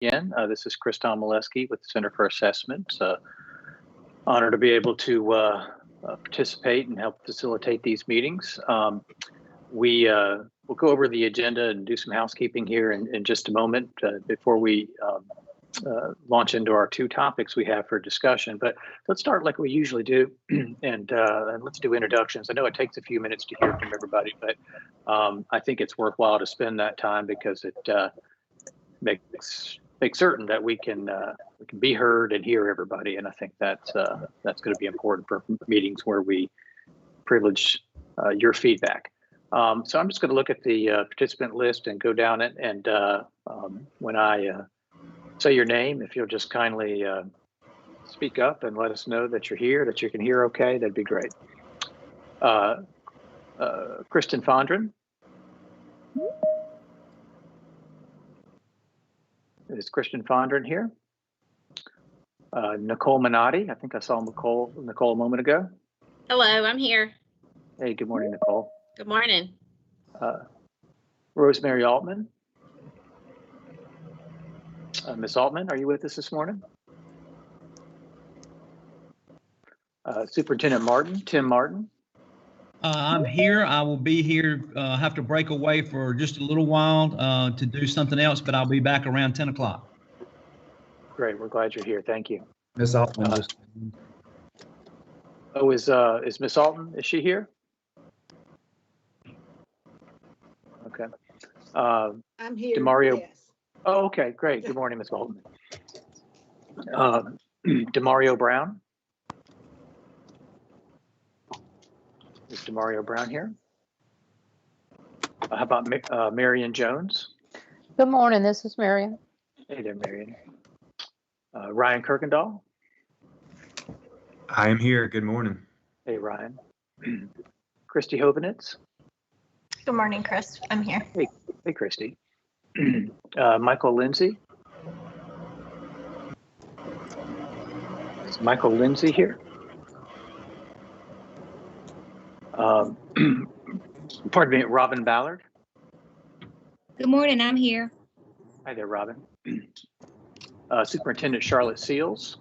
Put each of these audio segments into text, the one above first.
again. This is Chris Tomaleski with the Center for Assessment. Honored to be able to participate and help facilitate these meetings. We'll go over the agenda and do some housekeeping here in just a moment before we launch into our two topics we have for discussion. But let's start like we usually do, and let's do introductions. I know it takes a few minutes to hear from everybody, but I think it's worthwhile to spend that time because it makes certain that we can be heard and hear everybody. And I think that's going to be important for meetings where we privilege your feedback. So I'm just going to look at the participant list and go down it. And when I say your name, if you'll just kindly speak up and let us know that you're here, that you can hear okay, that'd be great. Kristen Fondren. Is Kristen Fondren here? Nicole Minotti. I think I saw Nicole a moment ago. Hello, I'm here. Hey, good morning, Nicole. Good morning. Rosemary Altman. Ms. Altman, are you with us this morning? Superintendent Martin, Tim Martin. I'm here. I will be here. Have to break away for just a little while to do something else, but I'll be back around 10 o'clock. Great. We're glad you're here. Thank you. Ms. Altman. Is Ms. Altman, is she here? Okay. I'm here. DeMario. Yes. Oh, okay. Great. Good morning, Ms. Altman. DeMario Brown. Is DeMario Brown here? How about Marion Jones? Good morning, this is Marion. Hey there, Marion. Ryan Kirkendall. I am here. Good morning. Hey, Ryan. Christy Hovenitz. Good morning, Chris. I'm here. Hey, Christy. Michael Lindsay. Is Michael Lindsay here? Pardon me, Robin Ballard. Good morning, I'm here. Hi there, Robin. Superintendent Charlotte Seals.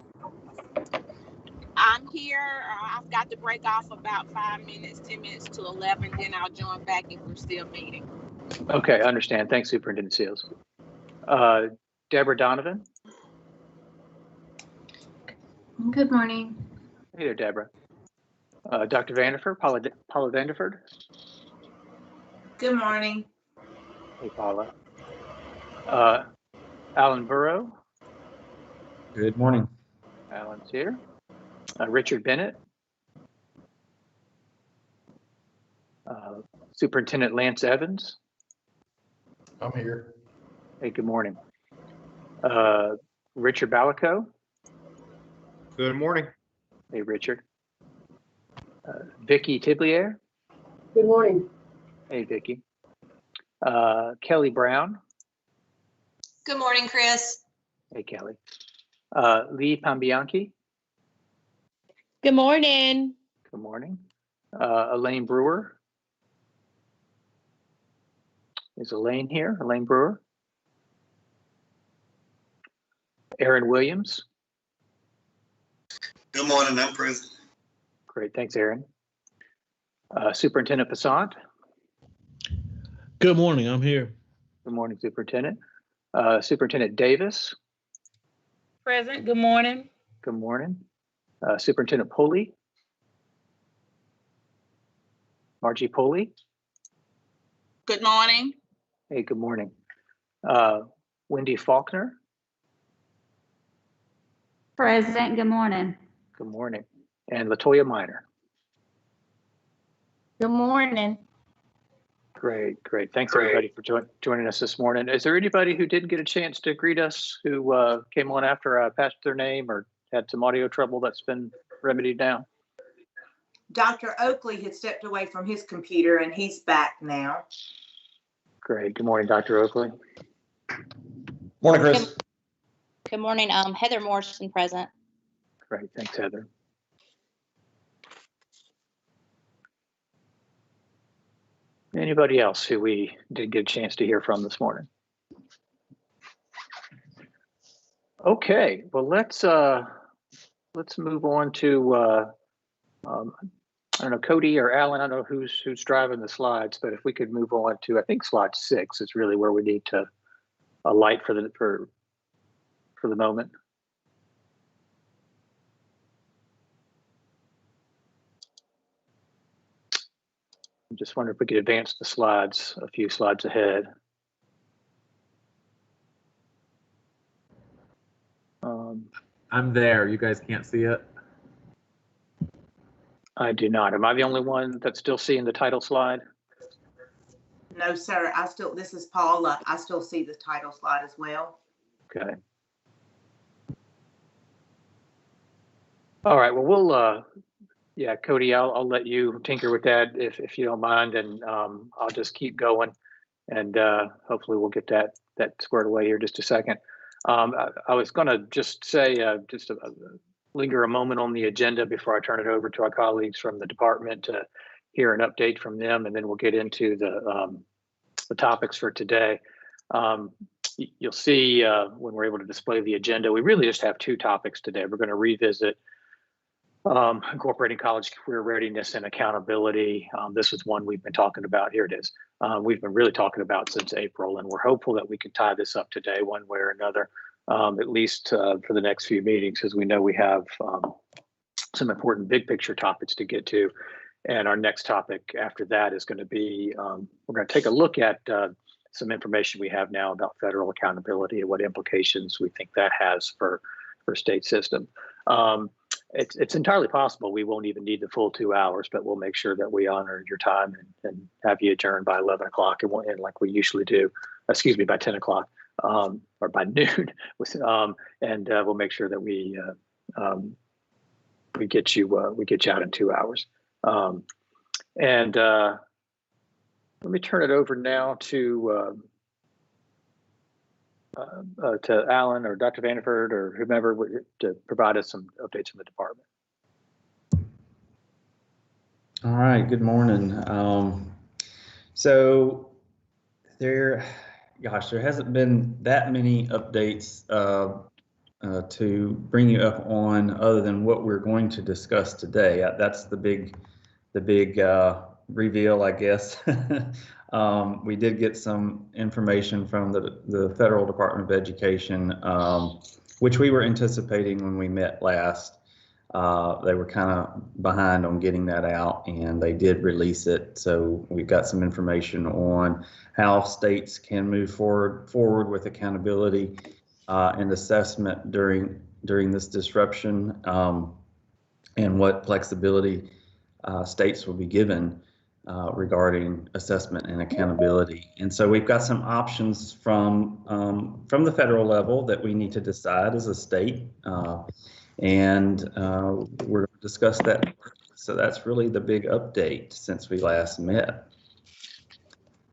I'm here. I've got to break off about 5 minutes, 10 minutes to 11, then I'll join back if we're still meeting. Okay, I understand. Thanks, Superintendent Seals. Deborah Donovan. Good morning. Hey there, Deborah. Dr. Vanderford, Paula Vanderford. Good morning. Hey, Paula. Alan Burrow. Good morning. Alan's here. Richard Bennett. Superintendent Lance Evans. I'm here. Hey, good morning. Richard Balico. Good morning. Hey, Richard. Vicki Tiblier. Good morning. Hey, Vicki. Kelly Brown. Good morning, Chris. Hey, Kelly. Lee Pambianchi. Good morning. Good morning. Elaine Brewer. Is Elaine here? Elaine Brewer. Aaron Williams. Good morning, I'm present. Great, thanks, Aaron. Superintendent Passant. Good morning, I'm here. Good morning, Superintendent. Superintendent Davis. Present. Good morning. Good morning. Superintendent Pulley. Margie Pulley. Good morning. Hey, good morning. Wendy Faulkner. Present, good morning. Good morning. And Latoya Minor. Good morning. Great, great. Thanks everybody for joining us this morning. Is there anybody who didn't get a chance to greet us who came on after I passed their name or had some audio trouble that's been remedied now? Dr. Oakley had stepped away from his computer and he's back now. Great. Good morning, Dr. Oakley. Morning, Chris. Good morning, Heather Morrison present. Great. Thanks, Heather. Anybody else who we didn't get a chance to hear from this morning? Okay, well, let's move on to, I don't know, Cody or Alan, I don't know who's driving the slides, but if we could move on to, I think slide 6 is really where we need to alight for the moment. I'm just wondering if we could advance the slides a few slides ahead. I'm there. You guys can't see it? I do not. Am I the only one that's still seeing the title slide? No, sir, this is Paula. I still see the title slide as well. Okay. All right, well, yeah, Cody, I'll let you tinker with that if you don't mind, and I'll just keep going, and hopefully we'll get that squared away here just a second. I was going to just say, linger a moment on the agenda before I turn it over to our colleagues from the department to hear an update from them, and then we'll get into the topics for today. You'll see when we're able to display the agenda, we really just have 2 topics today. We're going to revisit incorporating college career readiness and accountability. This is one we've been talking about. Here it is. We've been really talking about since April, and we're hopeful that we can tie this up today one way or another, at least for the next few meetings, because we know we have some important big picture topics to get to. And our next topic after that is going to be, we're going to take a look at some information we have now about federal accountability and what implications we think that has for state system. It's entirely possible we won't even need the full 2 hours, but we'll make sure that we honor your time and have you adjourned by 11 o'clock and like we usually do, excuse me, by 10 o'clock or by noon. And we'll make sure that we get you out in 2 hours. And let me turn it over now to Alan or Dr. Vanderford or whomever to provide us some updates from the department. All right, good morning. So there hasn't been that many updates to bring you up on other than what we're going to discuss today. That's the big reveal, I guess. We did get some information from the Federal Department of Education, which we were anticipating when we met last. They were kind of behind on getting that out, and they did release it. So we've got some information on how states can move forward with accountability and assessment during this disruption, and what flexibility states will be given regarding assessment and accountability. And so we've got some options from the federal level that we need to decide as a state, and we're going to discuss that. So that's really the big update since we last met.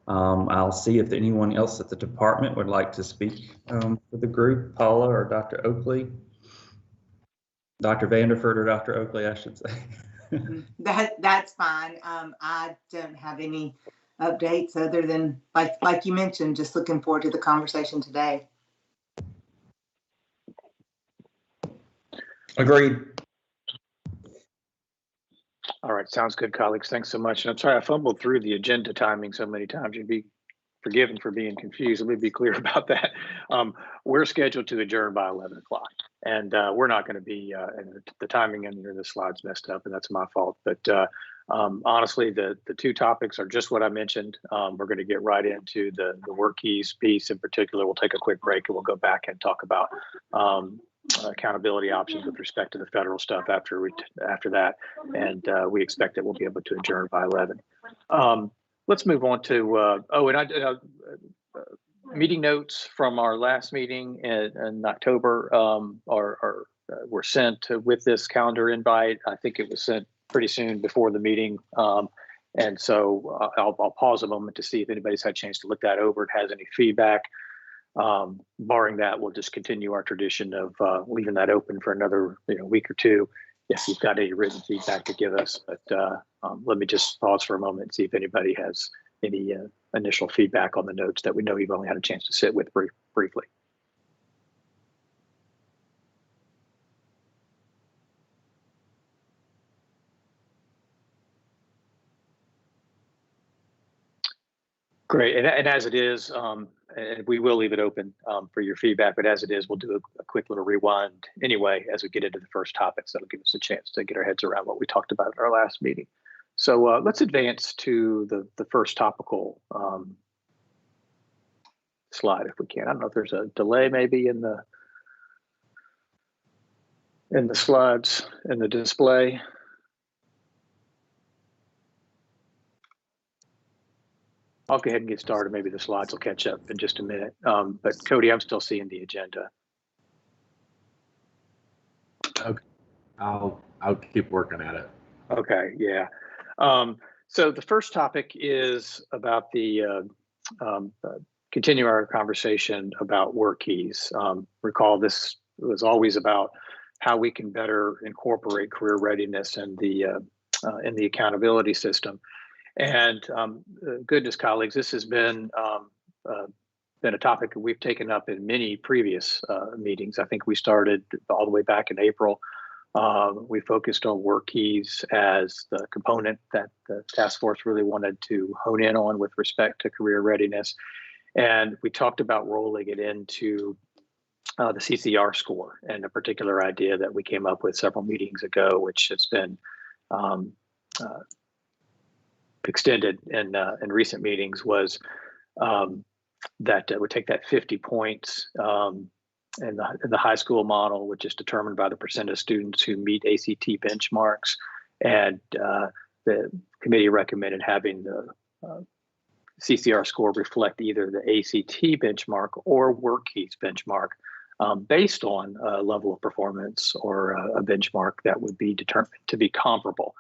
I'll see if anyone else at the department would like to speak for the group, Paula or Dr. Oakley. Dr. Vanderford or Dr. Oakley, I should say. That's fine. I don't have any updates other than, like you mentioned, just looking forward to the conversation today. Agreed. All right, sounds good, colleagues. Thanks so much. And I'm sorry I fumbled through the agenda timing so many times. You'd be forgiven for being confused. Let me be clear about that. We're scheduled to adjourn by 11 o'clock, and we're not going to be, and the timing in the slides messed up, and that's my fault. But honestly, the 2 topics are just what I mentioned. We're going to get right into the work keys piece in particular. We'll take a quick break and we'll go back and talk about accountability options with respect to the federal stuff after that. And we expect that we'll be able to adjourn by 11. Let's move on to, meeting notes from our last meeting in October were sent with this calendar invite. I think it was sent pretty soon before the meeting. And so I'll pause a moment to see if anybody's had a chance to look that over and has any feedback. Barring that, we'll just continue our tradition of leaving that open for another week or two if you've got any written feedback to give us. But let me just pause for a moment and see if anybody has any initial feedback on the notes that we know you've only had a chance to sit with briefly. Great, and as it is, and we will leave it open for your feedback, but as it is, we'll do a quick little rewind anyway as we get into the first topics. That'll give us a chance to get our heads around what we talked about at our last meeting. So let's advance to the first topical slide if we can. I don't know if there's a delay maybe in the slides in the display. I'll go ahead and get started. Maybe the slides will catch up in just a minute. But Cody, I'm still seeing the agenda. Okay. I'll keep working at it. Okay, yeah. So the first topic is about the continue our conversation about work keys. Recall this was always about how we can better incorporate career readiness in the accountability system. And goodness, colleagues, this has been a topic that we've taken up in many previous meetings. I think we started all the way back in April. We focused on work keys as the component that the task force really wanted to hone in on with respect to career readiness. And we talked about rolling it into the CCR score, and a particular idea that we came up with several meetings ago, which has been extended in recent meetings, was that we take that 50 points in the high school model, which is determined by the percent of students who meet ACT benchmarks, and the committee recommended having the CCR score reflect either the ACT benchmark or work keys benchmark, based on a level of performance or a benchmark that would be determined to be comparable.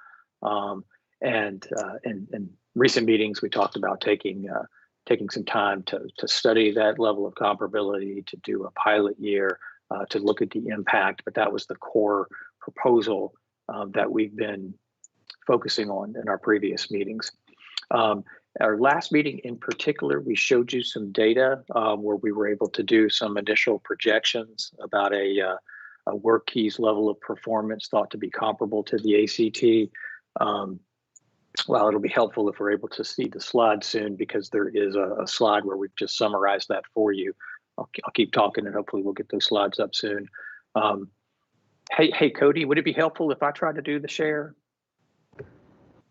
And in recent meetings, we talked about taking some time to study that level of comparability, to do a pilot year, to look at the impact. But that was the core proposal that we've been focusing on in our previous meetings. Our last meeting in particular, we showed you some data where we were able to do some initial projections about a work keys level of performance thought to be comparable to the ACT. Well, it'll be helpful if we're able to see the slide soon, because there is a slide where we've just summarized that for you. I'll keep talking and hopefully we'll get those slides up soon. Hey, Cody, would it be helpful if I tried to do the share?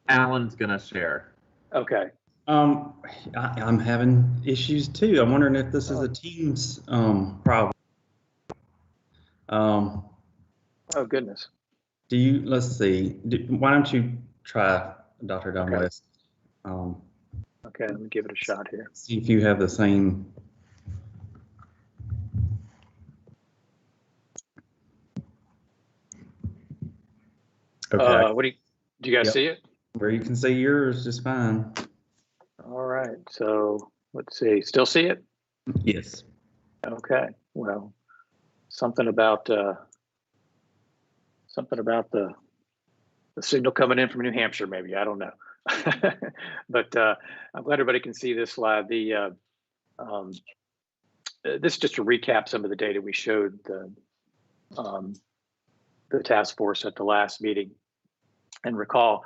Alan's gonna share. Okay. I'm having issues too. I'm wondering if this is a Teams problem. Oh goodness. Let's see. Why don't you try, Dr. Don West? Okay, let me give it a shot here. See if you have the same. Okay. Do you guys see it? Where you can see yours just fine. All right, so let's see. Still see it? Yes. Okay. Well, something about the signal coming in from New Hampshire, maybe. I don't know. But I'm glad everybody can see this slide. This is just to recap some of the data we showed the task force at the last meeting. And recall,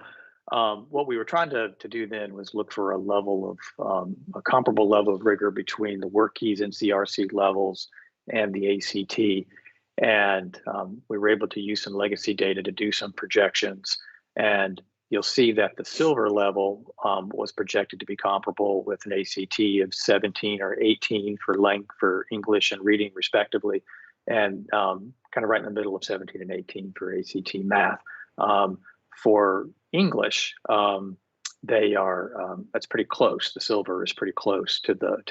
what we were trying to do then was look for a level of a comparable level of rigor between the work keys and CRC levels and the ACT. And we were able to use some legacy data to do some projections. And you'll see that the silver level was projected to be comparable with an ACT of 17 or 18 for length for English and reading respectively, and kind of right in the middle of 17 and 18 for ACT math. For English, they are that's pretty close. The silver is pretty close to the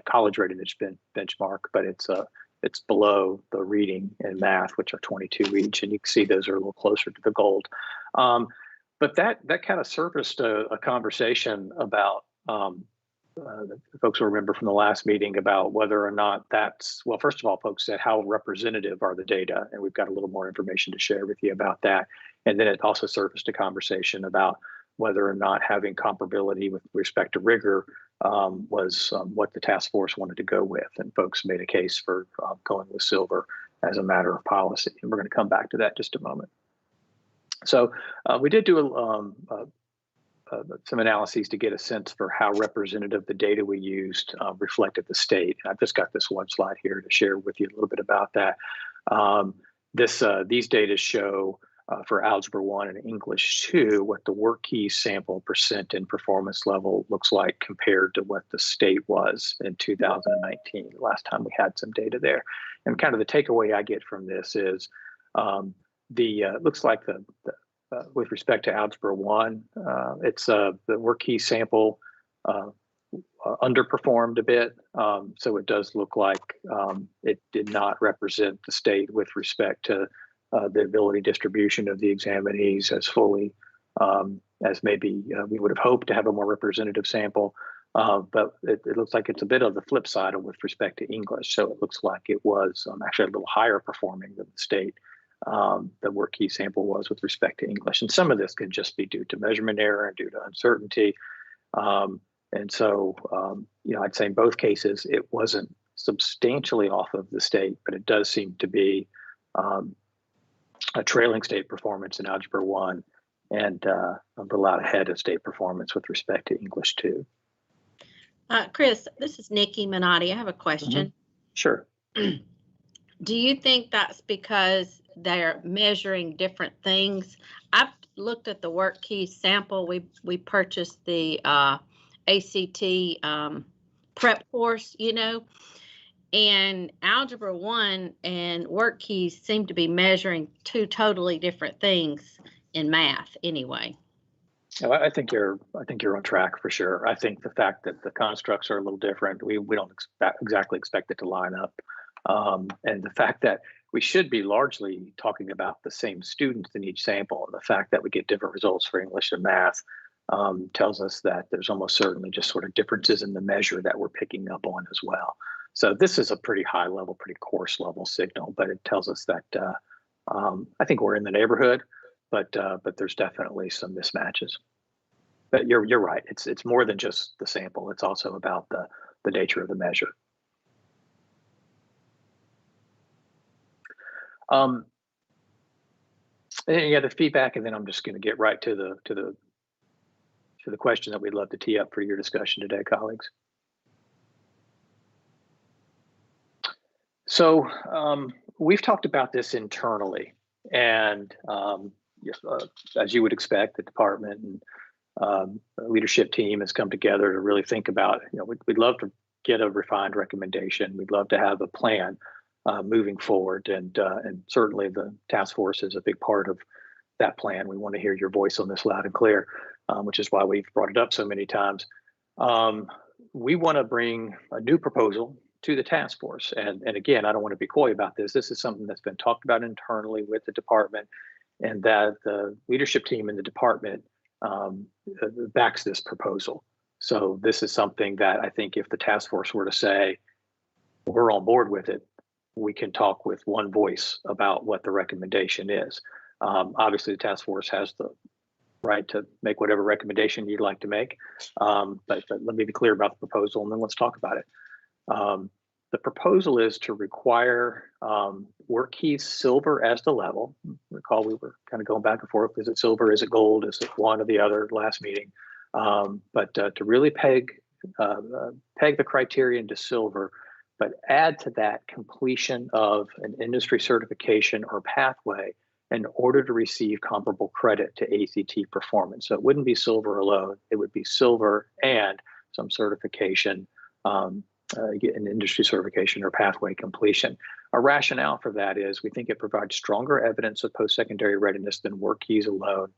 college readiness benchmark, but it's below the reading and math, which are 22 each, and you can see those are a little closer to the gold. But that kind of surfaced a conversation about the folks who remember from the last meeting about whether or not well, first of all, folks said, how representative are the data? And we've got a little more information to share with you about that. And then it also surfaced a conversation about whether or not having comparability with respect to rigor was what the task force wanted to go with. And folks made a case for going with silver as a matter of policy. And we're going to come back to that in just a moment. So we did do some analyses to get a sense for how representative the data we used reflected the state. I've just got this one slide here to share with you a little bit about that. These data show for Algebra 1 and English 2 what the work key sample percent and performance level looks like compared to what the state was in 2019, last time we had some data there. And kind of the takeaway I get from this is looks like with respect to Algebra 1, it's the work key sample underperformed a bit. So it does look like it did not represent the state with respect to the ability distribution of the examinees as fully as maybe we would have hoped to have a more representative sample. But it looks like it's a bit of the flip side with respect to English. So it looks like it was actually a little higher performing than the state the work key sample was with respect to English. And some of this could just be due to measurement error and due to uncertainty. And so, I'd say in both cases, it wasn't substantially off of the state, but it does seem to be a trailing state performance in Algebra 1 and a lot ahead of state performance with respect to English 2. Chris, this is Nikki Minotti. I have a question. Sure. Do you think that's because they're measuring different things? I've looked at the work key sample. We purchased the ACT prep course, and Algebra 1 and work keys seem to be measuring two totally different things in math anyway. I think you're on track for sure. I think the fact that the constructs are a little different, we don't exactly expect it to line up. And the fact that we should be largely talking about the same students in each sample, and the fact that we get different results for English and math tells us that there's almost certainly just sort of differences in the measure that we're picking up on as well. So this is a pretty high level, pretty coarse level signal, but it tells us that I think we're in the neighborhood, but there's definitely some mismatches. But you're right. It's more than just the sample. It's also about the nature of the measure. The feedback, and then I'm just going to get right to the question that we'd love to tee up for your discussion today, colleagues. So we've talked about this internally, and as you would expect, the department and the leadership team has come together to really think about, we'd love to get a refined recommendation. We'd love to have a plan moving forward, and certainly the task force is a big part of that plan. We want to hear your voice on this loud and clear, which is why we've brought it up so many times. We want to bring a new proposal to the task force. And again, I don't want to be coy about this. This is something that's been talked about internally with the department, and that the leadership team in the department backs this proposal. So this is something that I think if the task force were to say, we're on board with it, we can talk with one voice about what the recommendation is. Obviously, the task force has the right to make whatever recommendation you'd like to make. But let me be clear about the proposal, and then let's talk about it. The proposal is to require work keys silver as the level. Recall we were kind of going back and forth. Is it silver? Is it gold? Is it one or the other last meeting? But to really peg the criterion to silver, but add to that completion of an industry certification or pathway in order to receive comparable credit to ACT performance. So it wouldn't be silver alone. It would be silver and some certification, an industry certification or pathway completion. Our rationale for that is we think it provides stronger evidence of post-secondary readiness than work keys alone.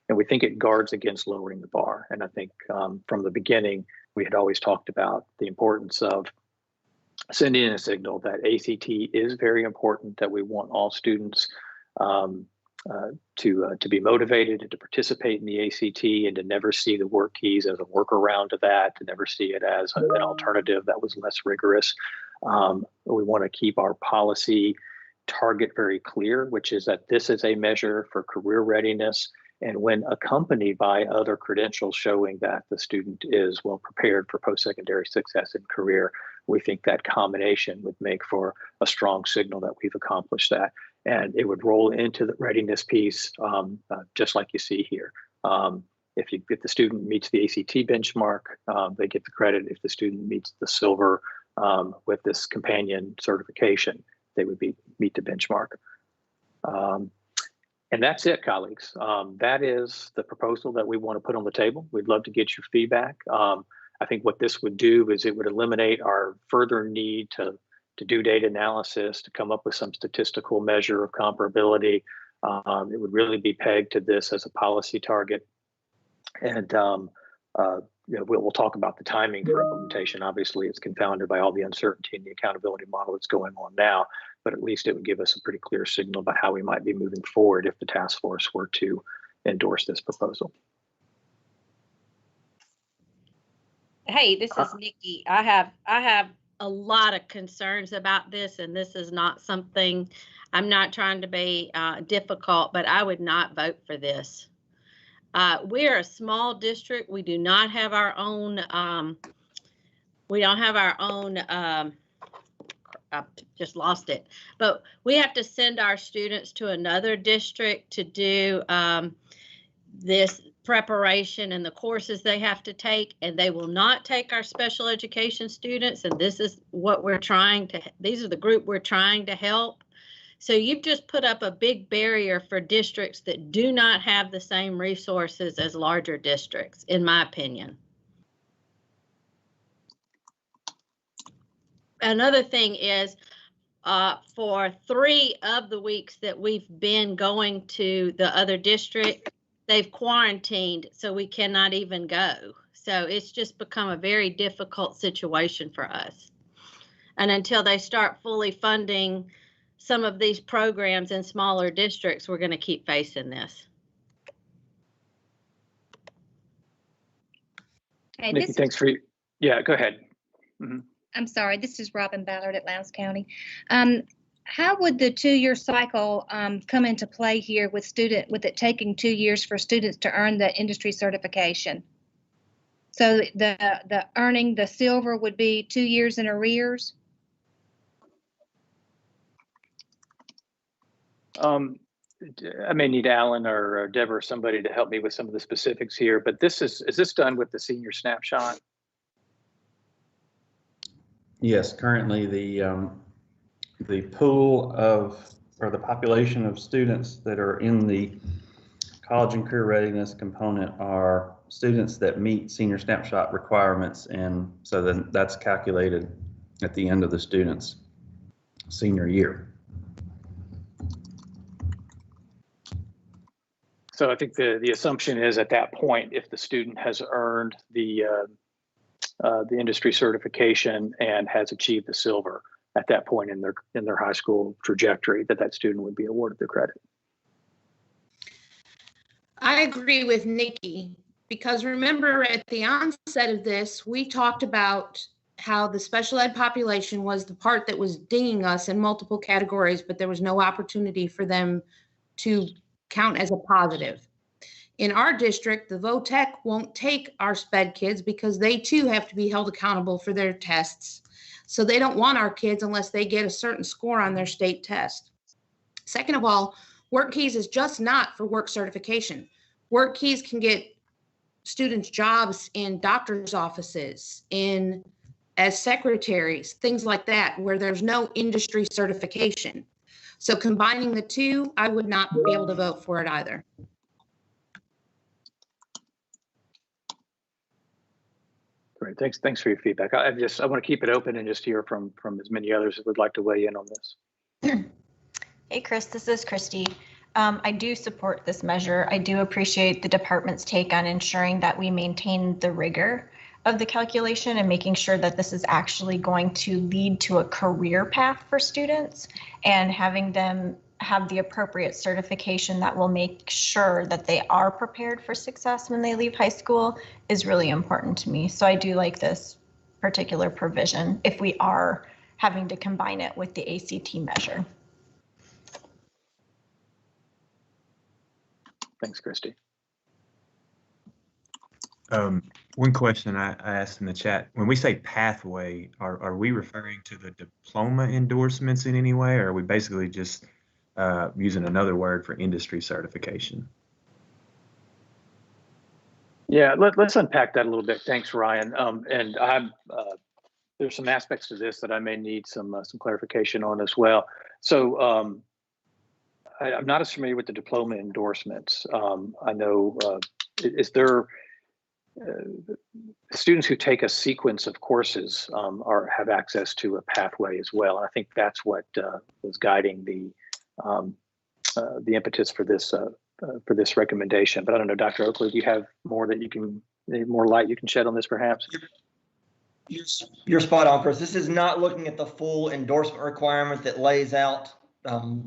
And we think it guards against lowering the bar. And I think from the beginning, we had always talked about the importance of sending in a signal that ACT is very important, that we want all students to be motivated and to participate in the ACT, and to never see the work keys as a workaround to that, to never see it as an alternative that was less rigorous. We want to keep our policy target very clear, which is that this is a measure for career readiness, and when accompanied by other credentials showing that the student is well prepared for post-secondary success in career, we think that combination would make for a strong signal that we've accomplished that. And it would roll into the readiness piece, just like you see here. if the student meets the ACT benchmark, they get the credit. If the student meets the silver with this companion certification, they would meet the benchmark. And that's it, colleagues. That is the proposal that we want to put on the table. We'd love to get your feedback. I think what this would do is it would eliminate our further need to do data analysis, to come up with some statistical measure of comparability. It would really be pegged to this as a policy target. And we'll talk about the timing for implementation. Obviously, it's confounded by all the uncertainty in the accountability model that's going on now, but at least it would give us a pretty clear signal about how we might be moving forward if the task force were to endorse this proposal. Hey, this is Nikki. I have a lot of concerns about this, and this is not something, I'm not trying to be difficult, but I would not vote for this. We're a small district. We do not have our own, I just lost it, but we have to send our students to another district to do this preparation and the courses they have to take, and they will not take our special education students. And this is what we're trying to, these are the group we're trying to help. So you've just put up a big barrier for districts that do not have the same resources as larger districts, in my opinion. Another thing is, for 3 of the weeks that we've been going to the other district, they've quarantined, so we cannot even go. So it's just become a very difficult situation for us. And until they start fully funding some of these programs in smaller districts, we're going to keep facing this. Hey, Nikki, thanks for, yeah, go ahead. Mm-hmm. I'm sorry, this is Robin Ballard at Lowndes County. How would the 2-year cycle come into play here with it taking 2 years for students to earn the industry certification? So the earning the silver would be 2 years in arrears? I may need Alan or Deborah or somebody to help me with some of the specifics here, but is this done with the senior snapshot? Yes, currently the pool of, or the population of students that are in the college and career readiness component are students that meet senior snapshot requirements, and so then that's calculated at the end of the student's senior year. So I think the assumption is at that point, if the student has earned the industry certification and has achieved the silver at that point in their high school trajectory, that student would be awarded the credit. I agree with Nikki, because remember at the onset of this, we talked about how the special ed population was the part that was dinging us in multiple categories, but there was no opportunity for them to count as a positive. In our district, the VOTEC won't take our SPED kids because they too have to be held accountable for their tests. So they don't want our kids unless they get a certain score on their state test. Second of all, WorkKeys is just not for work certification. WorkKeys can get students jobs in doctor's offices, as secretaries, things like that, where there's no industry certification. So combining the two, I would not be able to vote for it either. Great, thanks for your feedback. I want to keep it open and just hear from as many others that would like to weigh in on this. Hey, Chris, this is Christy. I do support this measure. I do appreciate the department's take on ensuring that we maintain the rigor of the calculation and making sure that this is actually going to lead to a career path for students, and having them have the appropriate certification that will make sure that they are prepared for success when they leave high school is really important to me. So I do like this particular provision if we are having to combine it with the ACT measure. Thanks, Christy. One question I asked in the chat, when we say pathway, are we referring to the diploma endorsements in any way, or are we basically just using another word for industry certification? Yeah, let's unpack that a little bit. Thanks, Ryan. And I'm there's some aspects to this that I may need some clarification on as well. So I'm not as familiar with the diploma endorsements. I know is there students who take a sequence of courses have access to a pathway as well. And I think that's what was guiding the impetus for this recommendation. But I don't know, Dr. Oakley, do you have more light you can shed on this perhaps? You're spot on, Chris. This is not looking at the full endorsement requirement that lays out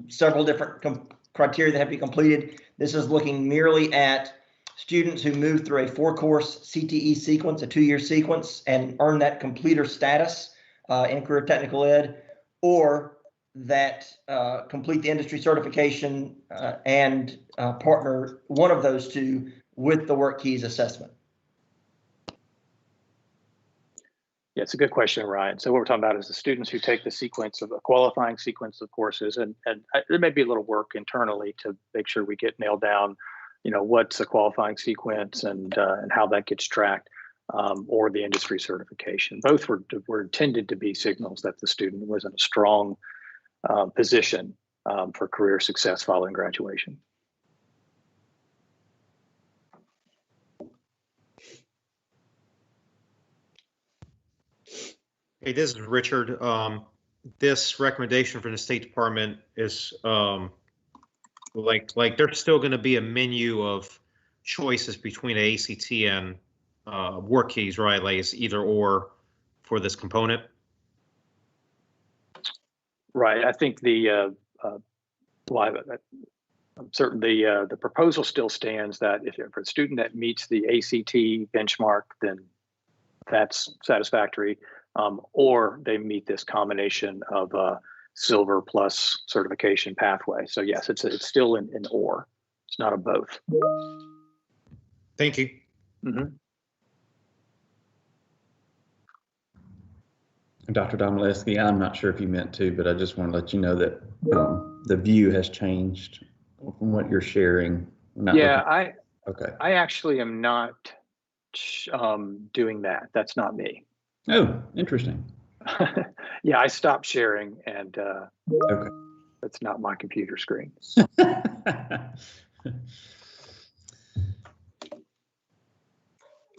several different criteria that have to be completed. This is looking merely at students who move through a 4-course CTE sequence, a 2-year sequence, and earn that completer status in career technical ed, or that complete the industry certification and partner one of those two with the Work Keys assessment. Yeah, it's a good question, Ryan. So what we're talking about is the students who take the sequence of a qualifying sequence of courses, and there may be a little work internally to make sure we get nailed down, what's a qualifying sequence and how that gets tracked, or the industry certification. Both were intended to be signals that the student was in a strong position for career success following graduation. Hey, this is Richard. This recommendation from the State Department is like there's still going to be a menu of choices between ACT and Work Keys, right? Like it's either or for this component. Right. I think I'm certain the proposal still stands that if for a student that meets the ACT benchmark, then that's satisfactory. Or they meet this combination of silver plus certification pathway. So yes, it's still an or. It's not a both. Thank you. Mm-hmm. Dr. Domaleski, I'm not sure if you meant to, but I just want to let you know that the view has changed from what you're sharing. I actually am not doing that. That's not me. Oh, interesting. Yeah, I stopped sharing, and okay. That's not my computer screen.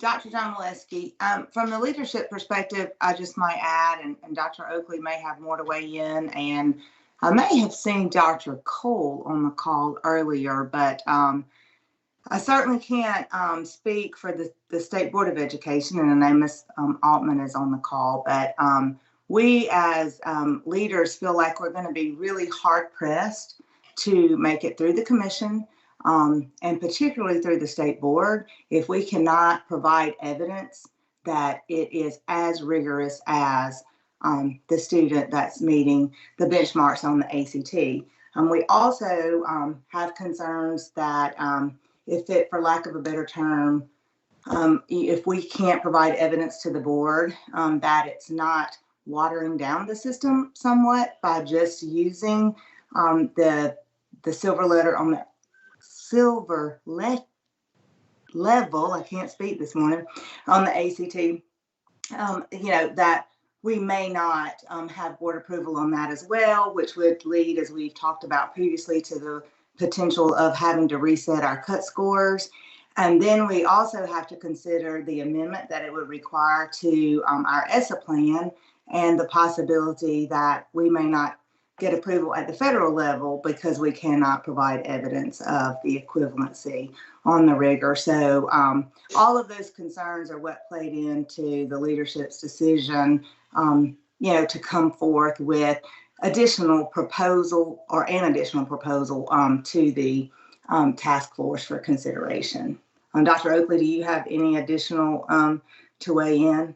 Dr. John Molesky, from the leadership perspective, I just might add, and Dr. Oakley may have more to weigh in, and I may have seen Dr. Cole on the call earlier, but I certainly can't speak for the State Board of Education, and I know Ms. Altman is on the call, but we as leaders feel like we're going to be really hard pressed to make it through the commission, and particularly through the State Board, if we cannot provide evidence that it is as rigorous as the student that's meeting the benchmarks on the ACT. We also have concerns that for lack of a better term, if we can't provide evidence to the board that it's not watering down the system somewhat by just using the silver letter on the silver level, I can't speak this morning, on the ACT, that we may not have board approval on that as well, which would lead, as we've talked about previously, to the potential of having to reset our cut scores. And then we also have to consider the amendment that it would require to our ESSA plan, and the possibility that we may not get approval at the federal level because we cannot provide evidence of the equivalency on the rigor. So all of those concerns are what played into the leadership's decision, to come forth with an additional proposal to the task force for consideration. Dr. Oakley, do you have any additional to weigh in?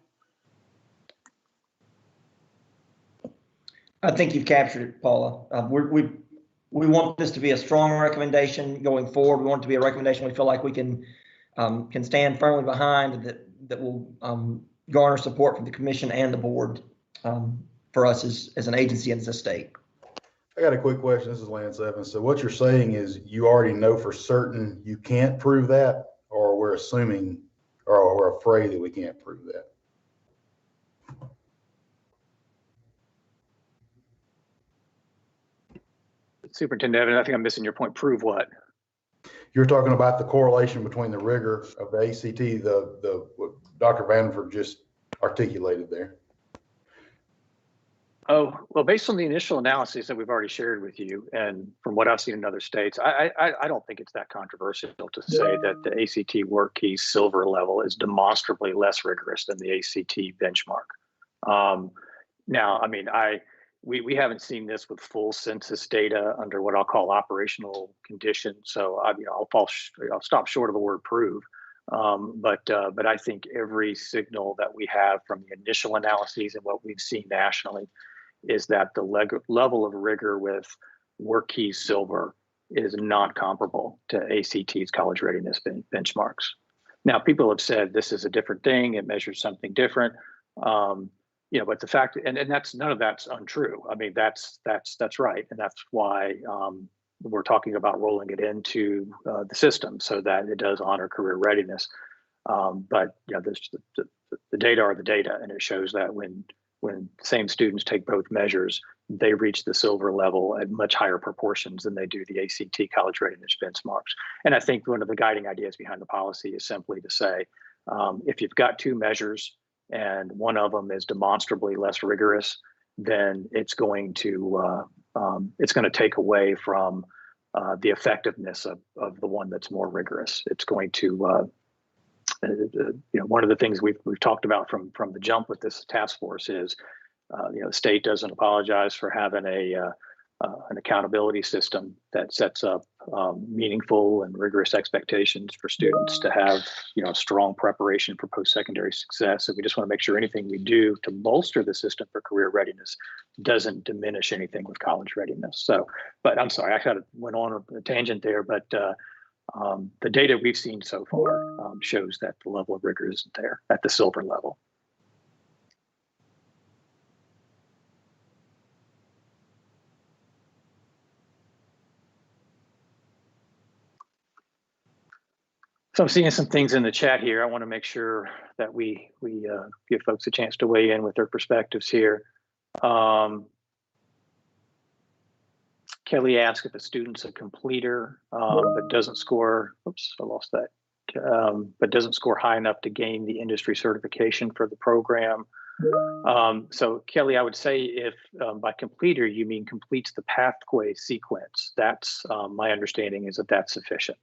I think you've captured it, Paula. We want this to be a strong recommendation going forward. We want it to be a recommendation we feel like we can stand firmly behind, that will garner support from the commission and the board for us as an agency and as a state. I got a quick question. This is Lance Evans. So what you're saying is you already know for certain you can't prove that, or we're assuming or we're afraid that we can't prove that. Superintendent Evans, I think I'm missing your point. Prove what? You're talking about the correlation between the rigor of the ACT, what Dr. Vandenford just articulated there. Oh, well, based on the initial analyses that we've already shared with you, and from what I've seen in other states, I don't think it's that controversial to say that the ACT work key silver level is demonstrably less rigorous than the ACT benchmark. Now, I mean, we haven't seen this with full census data under what I'll call operational conditions. So I'll stop short of the word prove. But I think every signal that we have from the initial analyses and what we've seen nationally is that the level of rigor with work keys silver is not comparable to ACT's college readiness benchmarks. Now, people have said this is a different thing; it measures something different. But the fact, and that's none of that's untrue. I mean, that's right, and that's why we're talking about rolling it into the system so that it does honor career readiness. But the data are the data, and it shows that when same students take both measures, they reach the silver level at much higher proportions than they do the ACT college readiness benchmarks. And I think one of the guiding ideas behind the policy is simply to say, if you've got two measures and one of them is demonstrably less rigorous, then it's going to take away from the effectiveness of the one that's more rigorous. It's going to one of the things we've talked about from the jump with this task force is, the state doesn't apologize for having an accountability system that sets up meaningful and rigorous expectations for students to have, strong preparation for post-secondary success. And we just want to make sure anything we do to bolster the system for career readiness doesn't diminish anything with college readiness. So, but I'm sorry, I kind of went on a tangent there, but the data we've seen so far shows that the level of rigor isn't there at the silver level. So I'm seeing some things in the chat here. I want to make sure that we give folks a chance to weigh in with their perspectives here. Kelly asked if a student's a completer, but doesn't score, oops, I lost that, but doesn't score high enough to gain the industry certification for the program. So Kelly, I would say if by completer, you mean completes the pathway sequence, that's my understanding is that that's sufficient.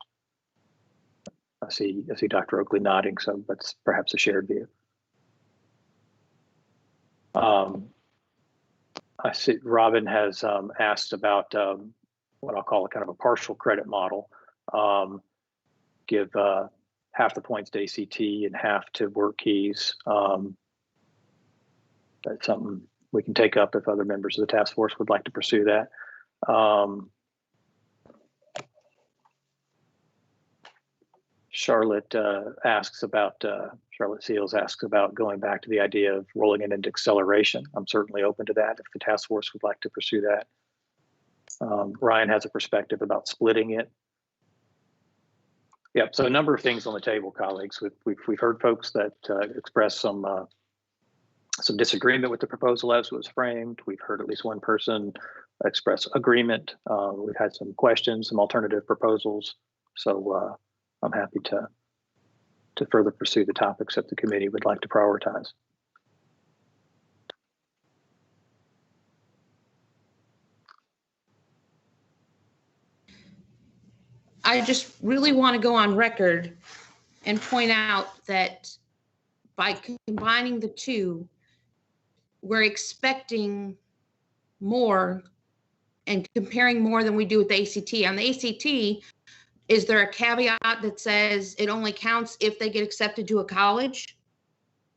I see Dr. Oakley nodding, so that's perhaps a shared view. I see Robin has asked about what I'll call a kind of a partial credit model. Give half the points to ACT and half to work keys. That's something we can take up if other members of the task force would like to pursue that. Charlotte Seals asks about going back to the idea of rolling it into acceleration. I'm certainly open to that if the task force would like to pursue that. Ryan has a perspective about splitting it. Yep, so a number of things on the table, colleagues. We've heard folks that express some disagreement with the proposal as it was framed. We've heard at least one person express agreement. We've had some questions, some alternative proposals. So I'm happy to further pursue the topics that the committee would like to prioritize. I just really want to go on record and point out that by combining the two, we're expecting more and comparing more than we do with the ACT. On the ACT, is there a caveat that says it only counts if they get accepted to a college?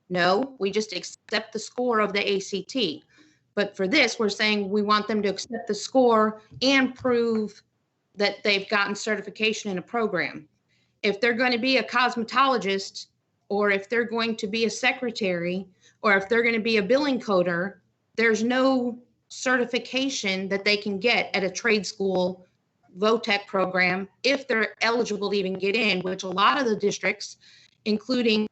No, we just accept the score of the ACT. But for this, we're saying we want them to accept the score and prove that they've gotten certification in a program. If they're going to be a cosmetologist, or if they're going to be a secretary, or if they're going to be a billing coder, there's no certification that they can get at a trade school VOTEC program if they're eligible to even get in, which a lot of the districts including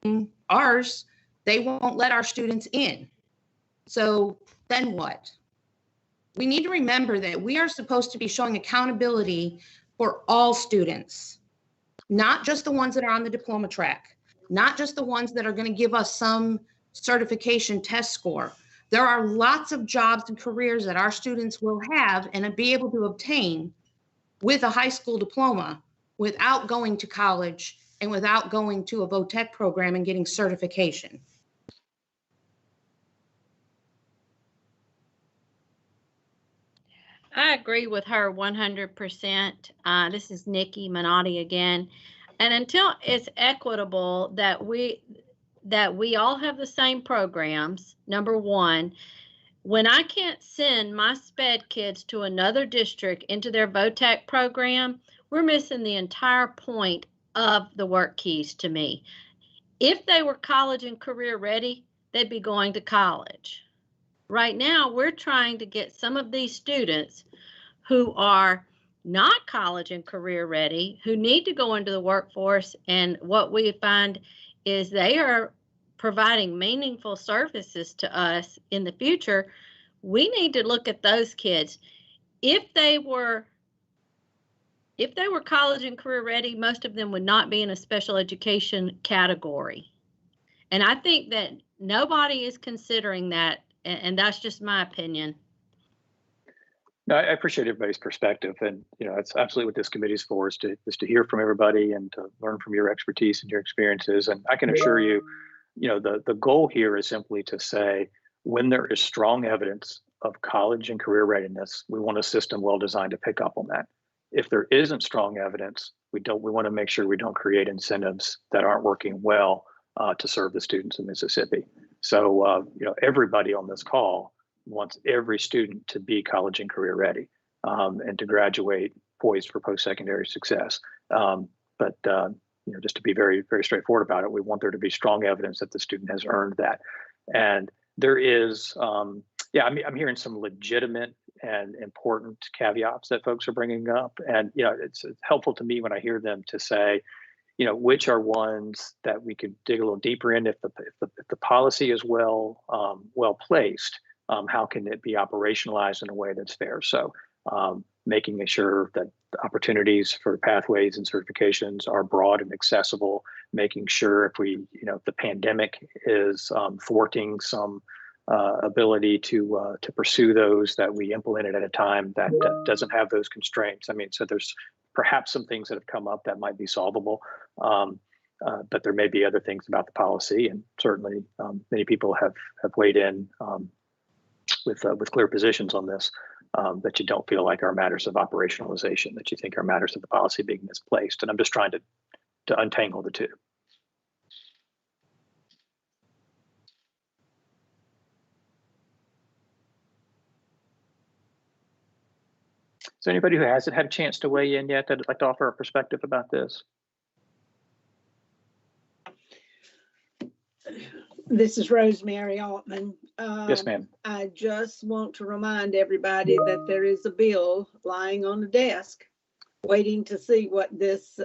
ours, they won't let our students in. So then what? We need to remember that we are supposed to be showing accountability for all students, not just the ones that are on the diploma track, not just the ones that are going to give us some certification test score. There are lots of jobs and careers that our students will have and be able to obtain with a high school diploma without going to college and without going to a VOTEC program and getting certification. I agree with her 100%. This is Nikki Minotti again. And until it's equitable that we all have the same programs, number one, when I can't send my SPED kids to another district into their VOTEC program, we're missing the entire point of the work keys to me. If they were college and career ready, they'd be going to college. Right now, we're trying to get some of these students who are not college and career ready, who need to go into the workforce, and what we find is they are providing meaningful services to us in the future. We need to look at those kids. If they were college and career ready, most of them would not be in a special education category. And I think that nobody is considering that, and that's just my opinion. No, I appreciate everybody's perspective, and it's absolutely what this committee is for, is to hear from everybody and to learn from your expertise and your experiences. And I can assure you, the goal here is simply to say, when there is strong evidence of college and career readiness, we want a system well designed to pick up on that. If there isn't strong evidence, we want to make sure we don't create incentives that aren't working well to serve the students in Mississippi. So, everybody on this call wants every student to be college and career ready and to graduate poised for post-secondary success. But just to be very, very straightforward about it, we want there to be strong evidence that the student has earned that. And there is, I'm hearing some legitimate and important caveats that folks are bringing up. And, it's helpful to me when I hear them to say, which are ones that we could dig a little deeper in. If the policy is well placed, how can it be operationalized in a way that's fair? So making sure that the opportunities for pathways and certifications are broad and accessible, making sure if the pandemic is thwarting some ability to pursue those, that we implement it at a time that doesn't have those constraints. So there's perhaps some things that have come up that might be solvable, but there may be other things about the policy, and certainly many people have weighed in with clear positions on this that you don't feel like are matters of operationalization, that you think are matters of the policy being misplaced. And I'm just trying to untangle the two. Is there anybody who hasn't had a chance to weigh in yet that'd like to offer a perspective about this? This is Rosemary Altman. Yes, ma'am. I just want to remind everybody that there is a bill lying on the desk waiting to see what this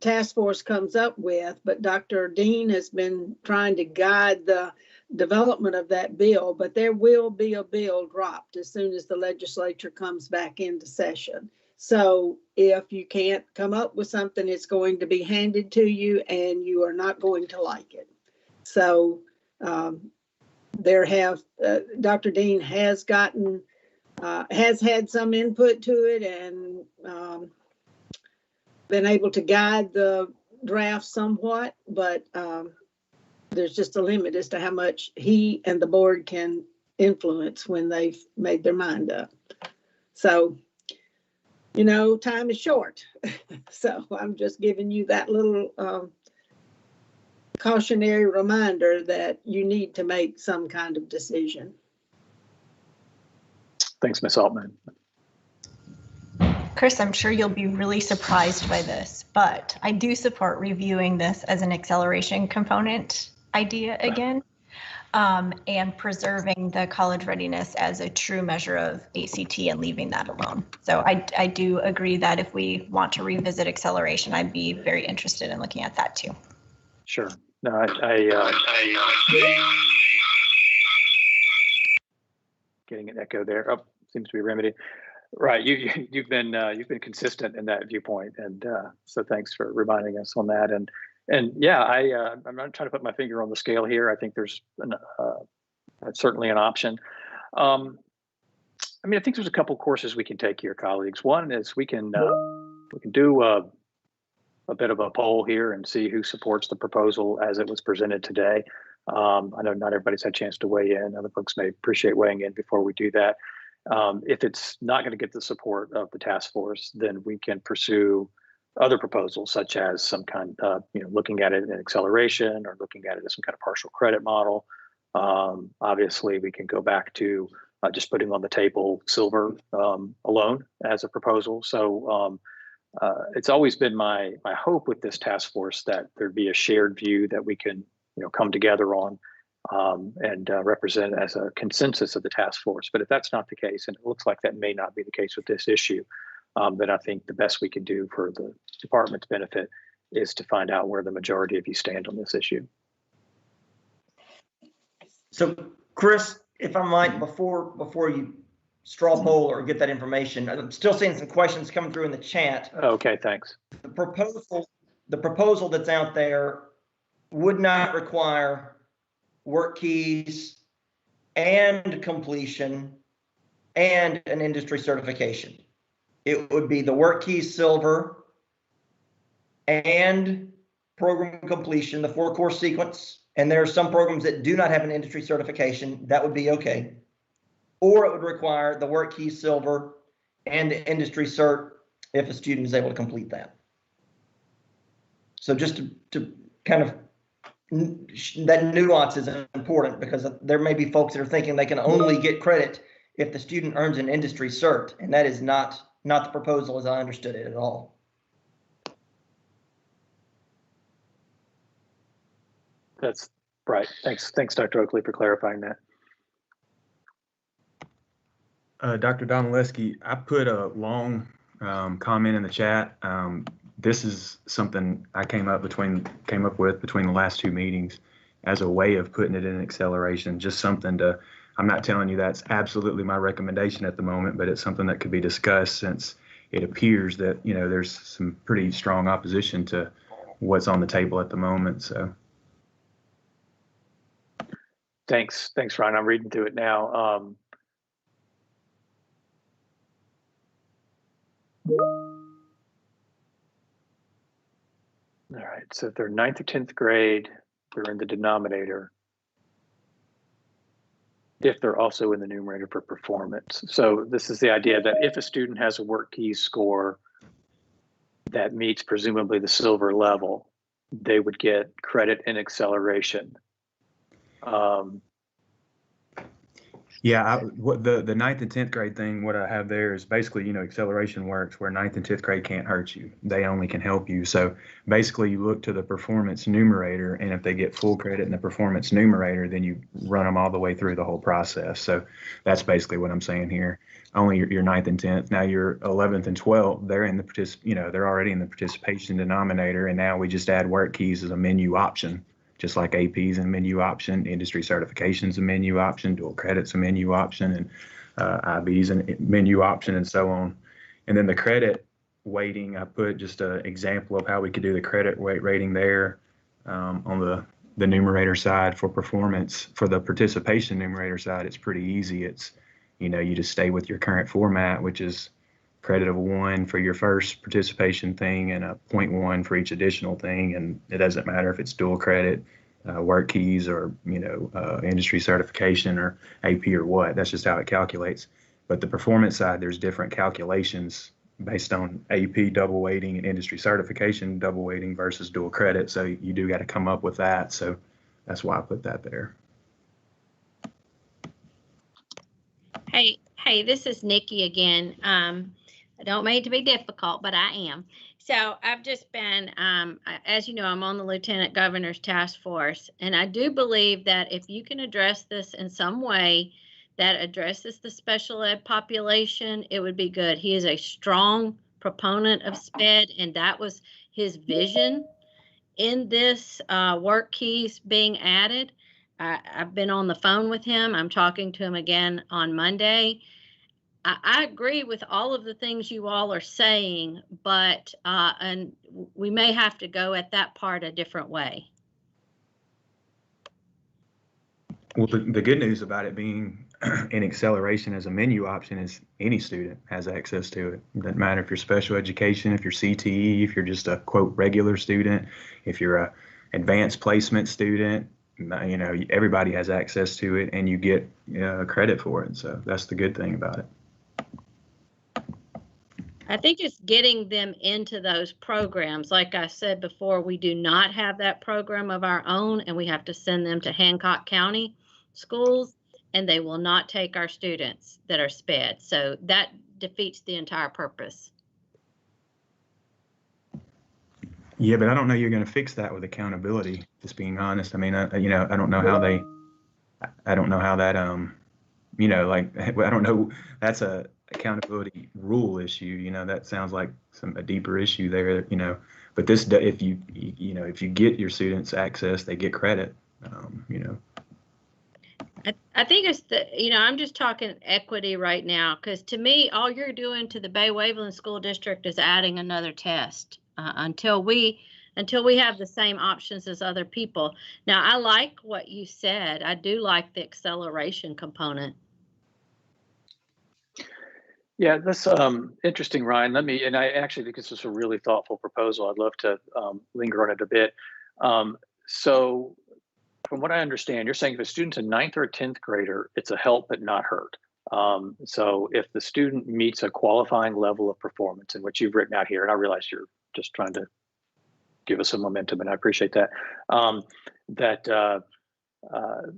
task force comes up with. But Dr. Dean has been trying to guide the development of that bill, but there will be a bill dropped as soon as the legislature comes back into session. So if you can't come up with something, it's going to be handed to you and you are not going to like it. So Dr. Dean has had some input to it and been able to guide the draft somewhat, but there's just a limit as to how much he and the board can influence when they've made their mind up. So, time is short. So I'm just giving you that little cautionary reminder that you need to make some kind of decision. Thanks, Ms. Altman. Chris, I'm sure you'll be really surprised by this, but I do support reviewing this as an acceleration component idea again. and preserving the college readiness as a true measure of ACT and leaving that alone. So I do agree that if we want to revisit acceleration, I'd be very interested in looking at that too. Sure. No, getting an echo there. Oh, seems to be remedied. Right. You've been consistent in that viewpoint, and so thanks for reminding us on that. And yeah, I'm not trying to put my finger on the scale here. I think there's that's certainly an option. I mean, I think there's a couple courses we can take here, colleagues. One is we can do a bit of a poll here and see who supports the proposal as it was presented today. I know not everybody's had a chance to weigh in. Other folks may appreciate weighing in before we do that. If it's not going to get the support of the task force, then we can pursue other proposals, such as some kind of, looking at it in acceleration or looking at it as some kind of partial credit model. Obviously, we can go back to just putting on the table silver alone as a proposal. So it's always been my hope with this task force that there'd be a shared view that we can come together on and represent as a consensus of the task force. But if that's not the case, and it looks like that may not be the case with this issue, then I think the best we can do for the department's benefit is to find out where the majority of you stand on this issue. So, Chris, if I might, before you straw poll or get that information, I'm still seeing some questions coming through in the chat. Okay, thanks. The proposal that's out there would not require work keys and completion and an industry certification. It would be the work keys silver and program completion, the 4-course sequence. And there are some programs that do not have an industry certification. That would be okay. Or it would require the work keys silver and the industry cert if a student is able to complete that. So just to kind of, that nuance is important, because there may be folks that are thinking they can only get credit if the student earns an industry cert, and that is not the proposal as I understood it at all. That's right. Thanks, Dr. Oakley, for clarifying that. Dr. Donaleski, I put a long comment in the chat. This is something I came up with between the last 2 meetings as a way of putting it in acceleration. Just something to, I'm not telling you that's absolutely my recommendation at the moment, but it's something that could be discussed, since it appears that there's some pretty strong opposition to what's on the table at the moment. So. Thanks, Ryan. I'm reading through it now. All right, so if they're 9th or 10th grade, they're in the denominator, if they're also in the numerator for performance. So this is the idea that if a student has a work keys score that meets presumably the silver level, they would get credit in acceleration. Yeah, what the 9th and 10th grade thing, what I have there is basically, acceleration works where 9th and 10th grade can't hurt you. They only can help you. So basically you look to the performance numerator, and if they get full credit in the performance numerator, then you run them all the way through the whole process. So that's basically what I'm saying here. Only your 9th and 10th. Now your 11th and 12th, they're in the they're already in the participation denominator, and now we just add work keys as a menu option. Just like AP's a menu option, industry certification's a menu option, dual credit's a menu option, and IB's a menu option, and so on. And then the credit weighting, I put just an example of how we could do the credit weight rating there on the numerator side for performance. For the participation numerator side, it's pretty easy. It's, you just stay with your current format, which is credit of 1 for your first participation thing and a 0.1 for each additional thing. And it doesn't matter if it's dual credit, work keys, or, industry certification or AP or what. That's just how it calculates. But the performance side, there's different calculations based on AP double weighting and industry certification double weighting versus dual credit. So you do got to come up with that. So that's why I put that there. Hey, this is Nikki again. I don't mean to be difficult, but I am. So I've just been, as you know, I'm on the Lieutenant Governor's Task Force, and I do believe that if you can address this in some way that addresses the special ed population, it would be good. He is a strong proponent of SPED, and that was his vision in this work keys being added. I've been on the phone with him. I'm talking to him again on Monday. I agree with all of the things you all are saying, but and we may have to go at that part a different way. Well, the good news about it being in acceleration as a menu option is any student has access to it. It doesn't matter if you're special education, if you're CTE, if you're just a quote regular student, if you're a advanced placement student, you know, everybody has access to it and you get credit for it. So that's the good thing about it. I think it's getting them into those programs. Like I said before, we do not have that program of our own, and we have to send them to Hancock County schools, and they will not take our students that are SPED. So that defeats the entire purpose. Yeah, but I don't know you're going to fix that with accountability, just being honest. I mean, I don't know how that, you know, like, I don't know, that's a accountability rule issue, you know, that sounds like a deeper issue there, you know, but this, if you get your students access, they get credit, you know. I think it's I'm just talking equity right now, because to me, all you're doing to the Bay Waveland School District is adding another test until we have the same options as other people. Now, I like what you said. I do like the acceleration component. Yeah, that's interesting, Ryan. And I actually think this is a really thoughtful proposal. I'd love to linger on it a bit. So from what I understand, you're saying if a student's a 9th or a 10th grader, it's a help but not hurt. So if the student meets a qualifying level of performance, in which you've written out here, and I realize you're just trying to give us some momentum, and I appreciate that,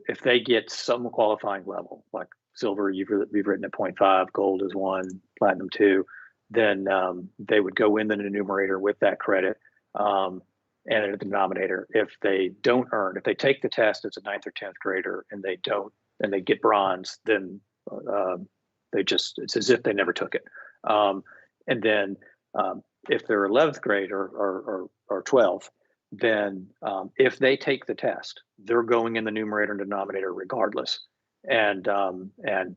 if they get some qualifying level, like silver, you've written at 0.5, gold is 1, platinum 2, then they would go in the numerator with that credit and at the denominator. If they don't earn, if they take the test as a 9th or 10th grader and they don't, and they get bronze, then it's as if they never took it. And then if they're 11th grade or 12th, then if they take the test, they're going in the numerator and denominator regardless. And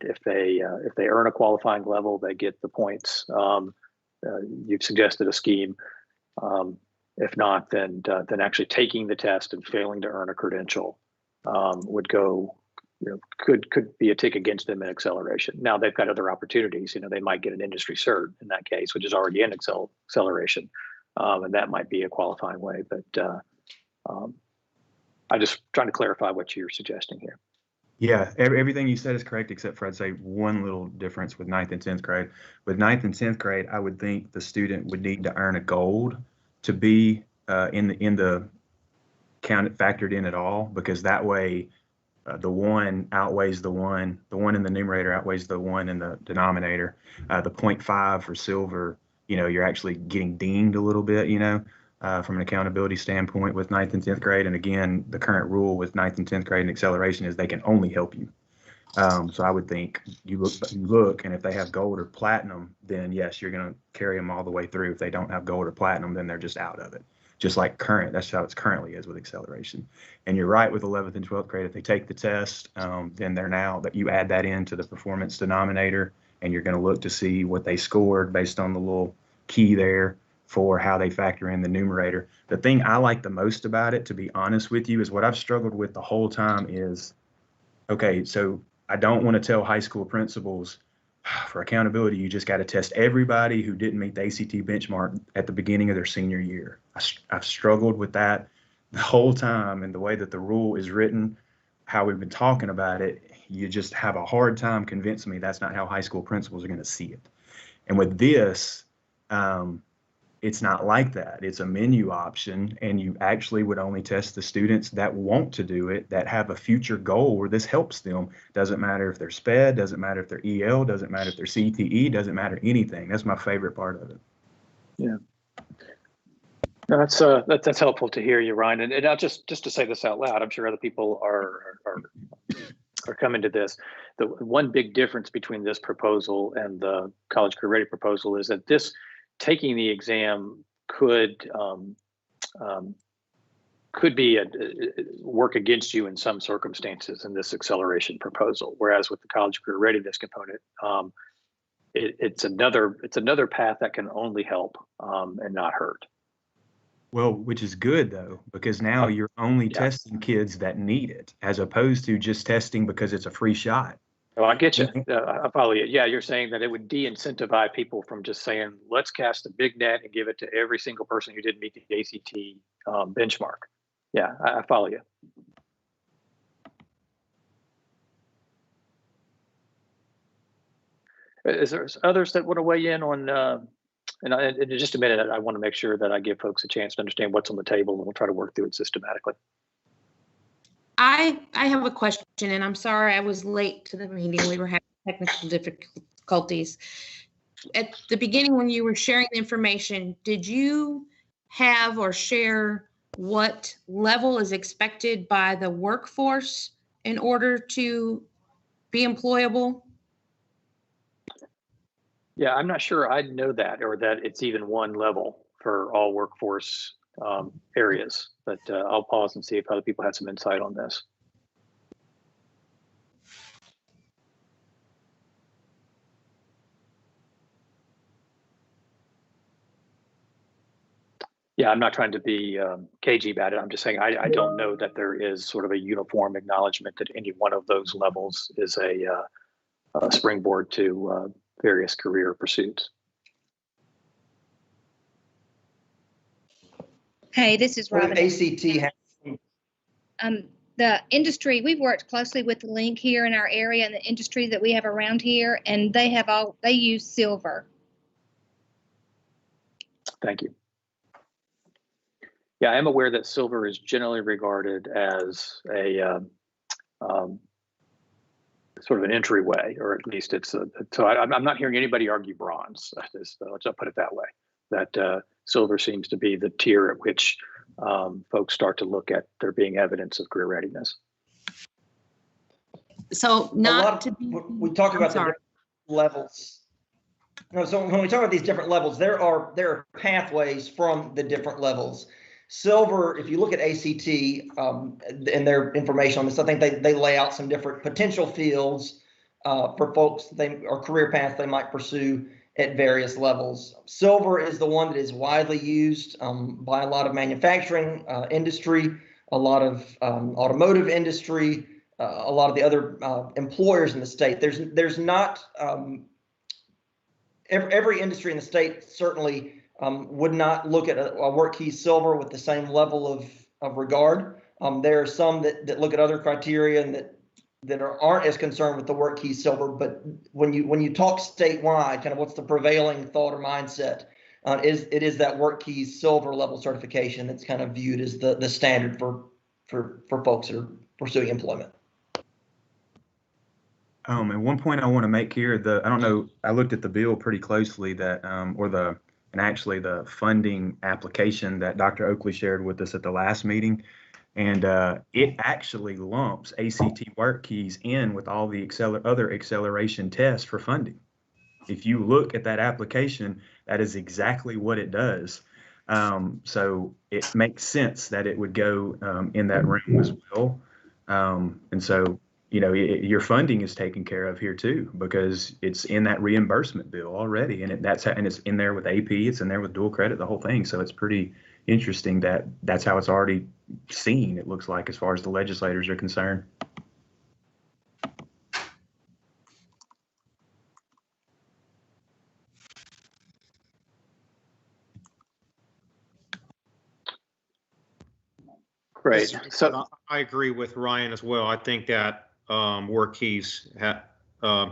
if they earn a qualifying level, they get the points. You've suggested a scheme. If not, then actually taking the test and failing to earn a credential would go, could be a tick against them in acceleration. Now they've got other opportunities. They might get an industry cert in that case, which is already in acceleration, and that might be a qualifying way. But I'm just trying to clarify what you're suggesting here. Yeah, everything you said is correct, except for I'd say one little difference with 9th and 10th grade. With 9th and 10th grade, I would think the student would need to earn a gold to be in the count factored in at all, because that way the one outweighs the one in the numerator outweighs the one in the denominator. The 0.5 for silver, you're actually getting dinged a little bit, from an accountability standpoint with 9th and 10th grade. And again, the current rule with 9th and 10th grade and acceleration is they can only help you. So I would think you look, and if they have gold or platinum, then yes, you're going to carry them all the way through. If they don't have gold or platinum, then they're just out of it. Just like current, that's how it's currently is with acceleration. And you're right with 11th and 12th grade, if they take the test, then they're now that you add that into the performance denominator, and you're going to look to see what they scored based on the little key there for how they factor in the numerator. The thing I like the most about it, to be honest with you, is what I've struggled with the whole time is, okay, so I don't want to tell high school principals for accountability, you just got to test everybody who didn't meet the ACT benchmark at the beginning of their senior year. I've struggled with that the whole time, and the way that the rule is written, how we've been talking about it, you just have a hard time convincing me that's not how high school principals are going to see it. And with this, it's not like that. It's a menu option, and you actually would only test the students that want to do it, that have a future goal where this helps them. Doesn't matter if they're SPED, doesn't matter if they're EL, doesn't matter if they're CTE, doesn't matter anything. That's my favorite part of it. Yeah. No, that's helpful to hear you, Ryan. And I'll just to say this out loud, I'm sure other people are coming to this. The one big difference between this proposal and the College Career Ready proposal is that this taking the exam could be work against you in some circumstances in this acceleration proposal. Whereas with the College Career Readiness component, it's another path that can only help and not hurt. Well, which is good though, because now you're only testing kids that need it, as opposed to just testing because it's a free shot. Oh, I get you. I follow you. Yeah, you're saying that it would de-incentivize people from just saying, let's cast a big net and give it to every single person who didn't meet the ACT benchmark. Yeah, I follow you. Is there others that want to weigh in on, and in just a minute, I want to make sure that I give folks a chance to understand what's on the table, and we'll try to work through it systematically. I have a question, and I'm sorry I was late to the meeting. We were having technical difficulties. At the beginning, when you were sharing the information, did you have or share what level is expected by the workforce in order to be employable? Yeah, I'm not sure I know that, or that it's even one level for all workforce areas, but I'll pause and see if other people have some insight on this. Yeah, I'm not trying to be cagey about it. I'm just saying I don't know that there is sort of a uniform acknowledgement that any one of those levels is a springboard to various career pursuits. Hey, this is Robin. ACT the industry, we've worked closely with the link here in our area and the industry that we have around here, and they use silver. Thank you. Yeah, I'm aware that silver is generally regarded as a sort of an entryway, or at least it's so I'm not hearing anybody argue bronze. Let's put it that way. That silver seems to be the tier at which folks start to look at there being evidence of career readiness. So we talk about the different levels. No, so when we talk about these different levels, there are pathways from the different levels. Silver, if you look at ACT and their information on this, I think they lay out some different potential fields for folks or career paths they might pursue at various levels. Silver is the one that is widely used by a lot of manufacturing industry, a lot of automotive industry, a lot of the other employers in the state. There's not every industry in the state certainly would not look at a WorkKey Silver with the same level of regard. There are some that look at other criteria and that aren't as concerned with the WorkKey Silver. But when you talk statewide, kind of what's the prevailing thought or mindset? It is that WorkKey Silver level certification that's kind of viewed as the standard for folks that are pursuing employment. And one point I want to make here, I don't know, I looked at the bill pretty closely that, and actually the funding application that Dr. Oakley shared with us at the last meeting. And it actually lumps ACT WorkKeys in with all the other acceleration tests for funding. If you look at that application, that is exactly what it does. So it makes sense that it would go in that room as well. And so, you know, your funding is taken care of here too, because it's in that reimbursement bill already, and it's in there with AP, it's in there with dual credit, the whole thing. So it's pretty interesting that that's how it's already seen, it looks like, as far as the legislators are concerned. Great. So I agree with Ryan as well. I think that WorkKeys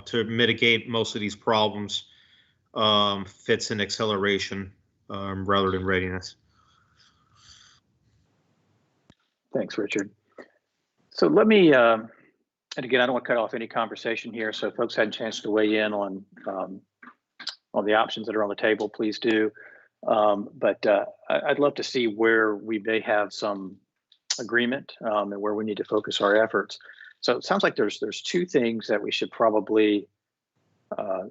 to mitigate most of these problems fits in acceleration rather than readiness. Thanks, Richard. So let me, and again, I don't want to cut off any conversation here. So if folks had a chance to weigh in on the options that are on the table, please do. But I'd love to see where we may have some agreement and where we need to focus our efforts. So it sounds like there's two things that we should probably,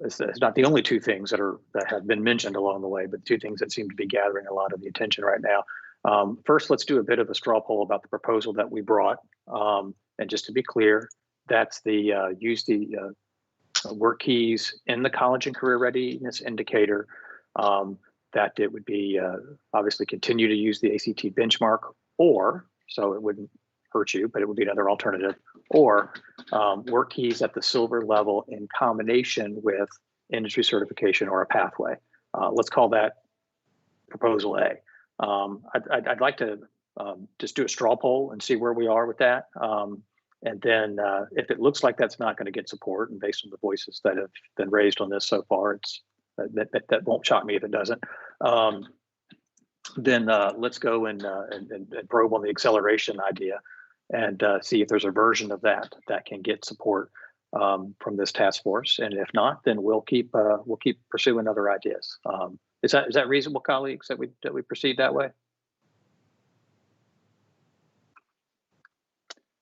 it's not the only two things that have been mentioned along the way, but two things that seem to be gathering a lot of the attention right now. First, let's do a bit of a straw poll about the proposal that we brought. And just to be clear, that's the use the work keys in the college and career readiness indicator. That it would be obviously continue to use the ACT benchmark, or so it wouldn't hurt you, but it would be another alternative, or work keys at the silver level in combination with industry certification or a pathway. Let's call that proposal A. I'd like to just do a straw poll and see where we are with that. And then if it looks like that's not going to get support, and based on the voices that have been raised on this so far, it's that won't shock me if it doesn't. Then let's go and probe on the acceleration idea and see if there's a version of that can get support from this task force. And if not, then we'll keep pursuing other ideas. Is that reasonable, colleagues, that we proceed that way?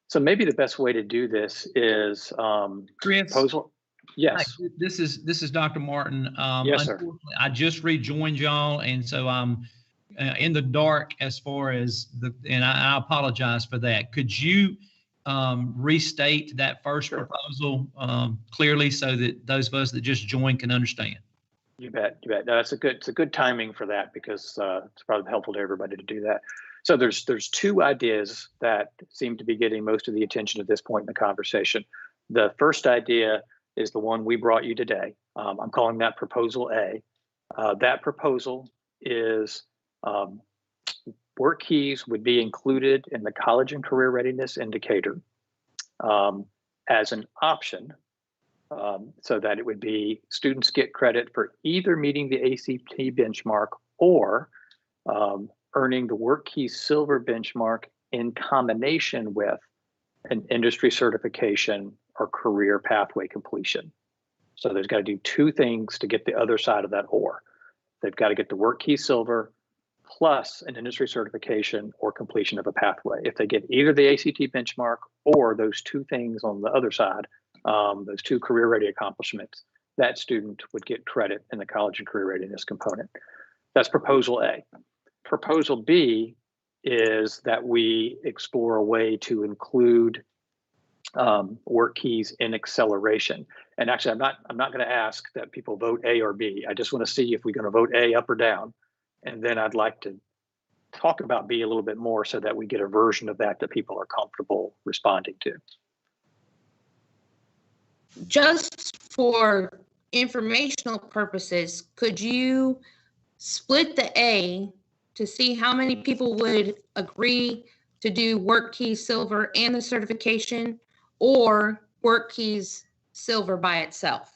So maybe the best way to do this is proposal. Yes. Hi, this is Dr. Martin. Yes, sir. I just rejoined y'all, and so I'm in the dark as far as and I apologize for that. Could you restate that first proposal clearly so that those of us that just joined can understand? You bet. You bet. No, it's a good timing for that, because it's probably helpful to everybody to do that. So there's two ideas that seem to be getting most of the attention at this point in the conversation. The first idea is the one we brought you today. I'm calling that proposal A. That proposal is work keys would be included in the college and career readiness indicator as an option, so that it would be students get credit for either meeting the ACT benchmark or earning the work key silver benchmark in combination with an industry certification or career pathway completion. So there's got to do two things to get the other side of that or. They've got to get the work key silver plus an industry certification or completion of a pathway. If they get either the ACT benchmark or those two things on the other side, those two career ready accomplishments, that student would get credit in the college and career readiness component. That's proposal A. Proposal B is that we explore a way to include work keys in acceleration. And actually, I'm not going to ask that people vote A or B. I just want to see if we're going to vote A up or down. And then I'd like to talk about B a little bit more so that we get a version of that people are comfortable responding to. Just for informational purposes, could you split the A to see how many people would agree to do work keys silver and the certification, or work keys silver by itself?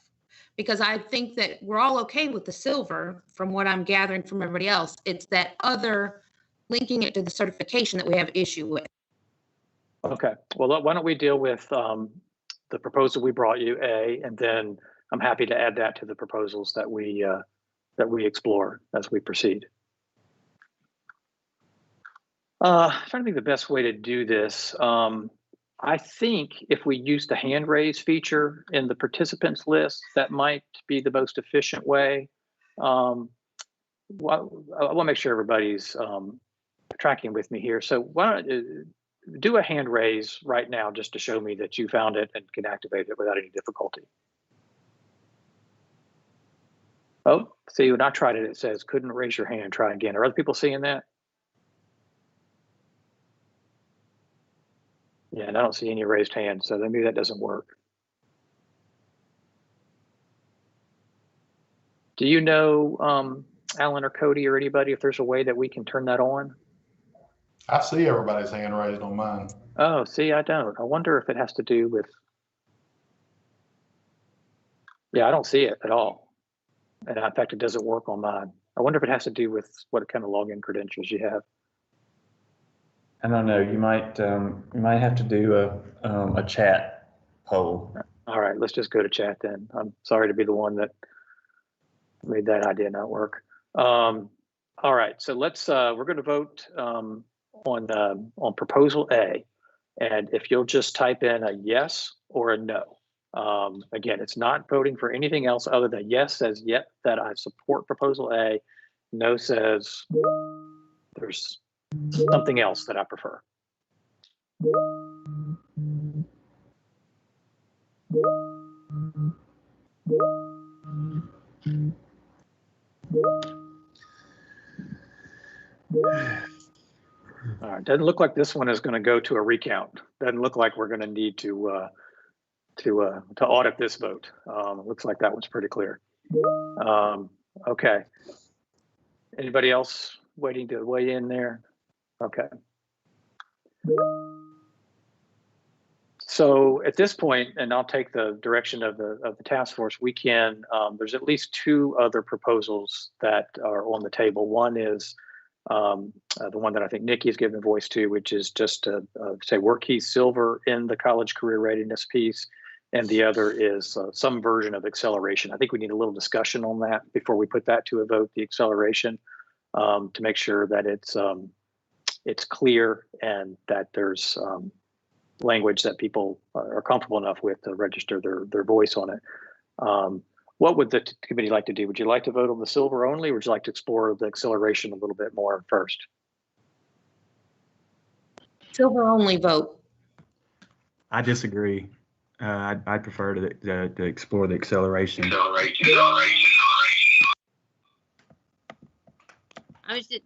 Because I think that we're all okay with the silver from what I'm gathering from everybody else. It's that other linking it to the certification that we have issue with. Okay, well, why don't we deal with the proposal we brought you, A, and then I'm happy to add that to the proposals that we explore as we proceed. I'm trying to think the best way to do this. I think if we use the hand raise feature in the participants list, that might be the most efficient way. I want to make sure everybody's tracking with me here. So why don't do a hand raise right now just to show me that you found it and can activate it without any difficulty. Oh, see, when I tried it, it says couldn't raise your hand, try again. Are other people seeing that? Yeah, and I don't see any raised hands, so maybe that doesn't work. Do you know, Alan or Cody or anybody, if there's a way that we can turn that on? I see everybody's hand raised on mine. Oh, see, I don't. I wonder if it has to do with, yeah, I don't see it at all. And in fact, it doesn't work on mine. I wonder if it has to do with what kind of login credentials you have. I don't know. You might have to do a chat poll. All right, let's just go to chat then. I'm sorry to be the one that made that idea not work. All right, so let's, we're going to vote on proposal A. And if you'll just type in a yes or a no. Again, it's not voting for anything else other than yes says yet that I support proposal A. No says there's something else that I prefer. All right, doesn't look like this one is going to go to a recount. Doesn't look like we're going to need to audit this vote. Looks like that was pretty clear. Okay. Anybody else waiting to weigh in there? Okay. So at this point, and I'll take the direction of the task force, we can, there's at least two other proposals that are on the table. One is the one that I think Nikki has given voice to, which is just to say work key silver in the college career readiness piece. And the other is some version of acceleration. I think we need a little discussion on that before we put that to a vote, the acceleration, to make sure that it's clear and that there's language that people are comfortable enough with to register their voice on it. What would the committee like to do? Would you like to vote on the silver only, or would you like to explore the acceleration a little bit more first? Silver only vote. I disagree. I prefer to explore the acceleration.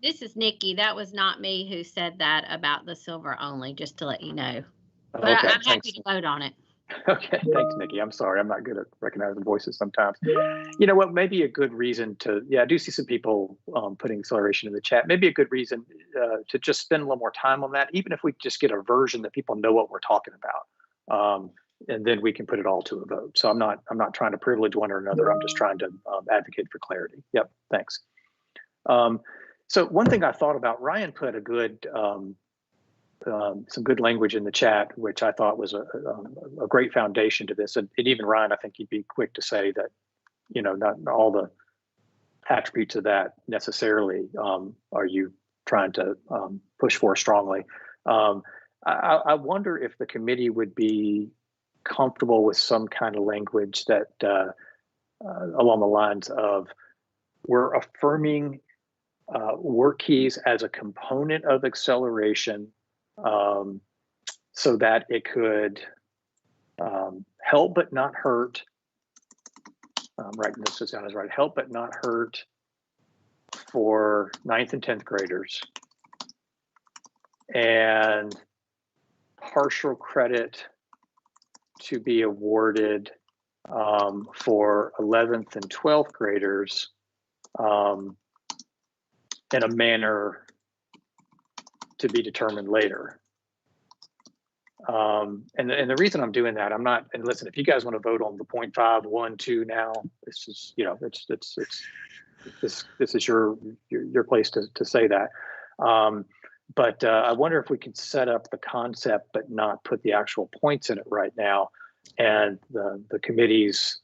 This is Nikki. That was not me who said that about the silver only, just to let you know. But Okay, I'm happy to vote on it. Okay, thanks, Nikki. I'm sorry, I'm not good at recognizing voices sometimes. You know what, maybe a good reason to, yeah, I do see some people putting acceleration in the chat. Maybe a good reason to just spend a little more time on that, even if we just get a version that people know what we're talking about. And then we can put it all to a vote. So I'm not trying to privilege one or another. I'm just trying to advocate for clarity. Yep, thanks. So one thing I thought about, Ryan put a good, some good language in the chat, which I thought was a great foundation to this. And even Ryan, I think he'd be quick to say that, you know, not all the attributes of that necessarily are you trying to push for strongly. I wonder if the committee would be comfortable with some kind of language that along the lines of, we're affirming work keys as a component of acceleration so that it could help but not hurt. I'm writing this down as right. Help but not hurt for 9th and 10th graders, and partial credit to be awarded for 11th and 12th graders in a manner to be determined later. And the reason I'm doing that, I'm not, and listen, if you guys want to vote on the 0.5, 1, 2 now, this is, you know, this is your place to say that. But I wonder if we could set up the concept but not put the actual points in it right now. And the committee's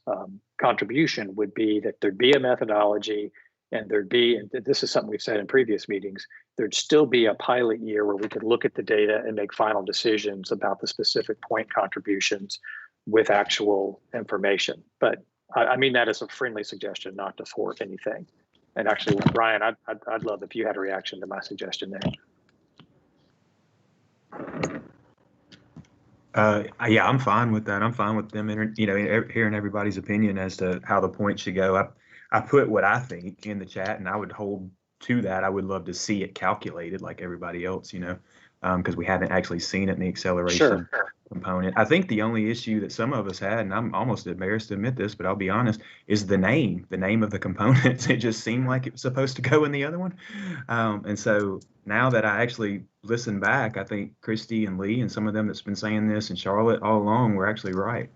contribution would be that there'd be a methodology, and there'd be, and this is something we've said in previous meetings, there'd still be a pilot year where we could look at the data and make final decisions about the specific point contributions with actual information. But I mean that as a friendly suggestion, not to thwart anything. And actually, Ryan, I'd love if you had a reaction to my suggestion there. Yeah, I'm fine with that. I'm fine with them, hearing everybody's opinion as to how the points should go. I put what I think in the chat, and I would hold to that. I would love to see it calculated like everybody else, because we haven't actually seen it in the acceleration component. I think the only issue that some of us had, and I'm almost embarrassed to admit this, but I'll be honest, is the name of the components. It just seemed like it was supposed to go in the other one. And so now that I actually listen back, I think Christy and Lee and some of them that's been saying this, and Charlotte all along, were actually right.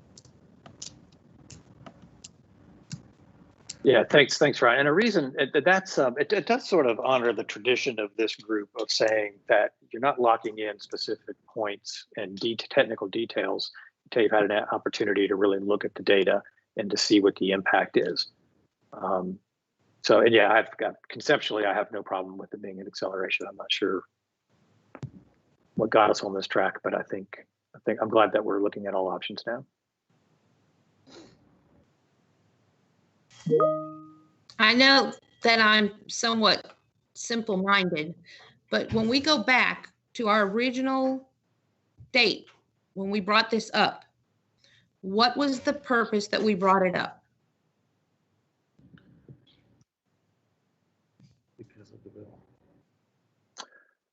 Yeah, thanks, Ryan. And a reason that's it does sort of honor the tradition of this group of saying that you're not locking in specific points and technical details until you've had an opportunity to really look at the data and to see what the impact is. So, and yeah, conceptually, I have no problem with it being an acceleration. I'm not sure what got us on this track, but I think I'm glad that we're looking at all options now. I know that I'm somewhat simple-minded, but when we go back to our original date, when we brought this up, what was the purpose that we brought it up? Because of the bill.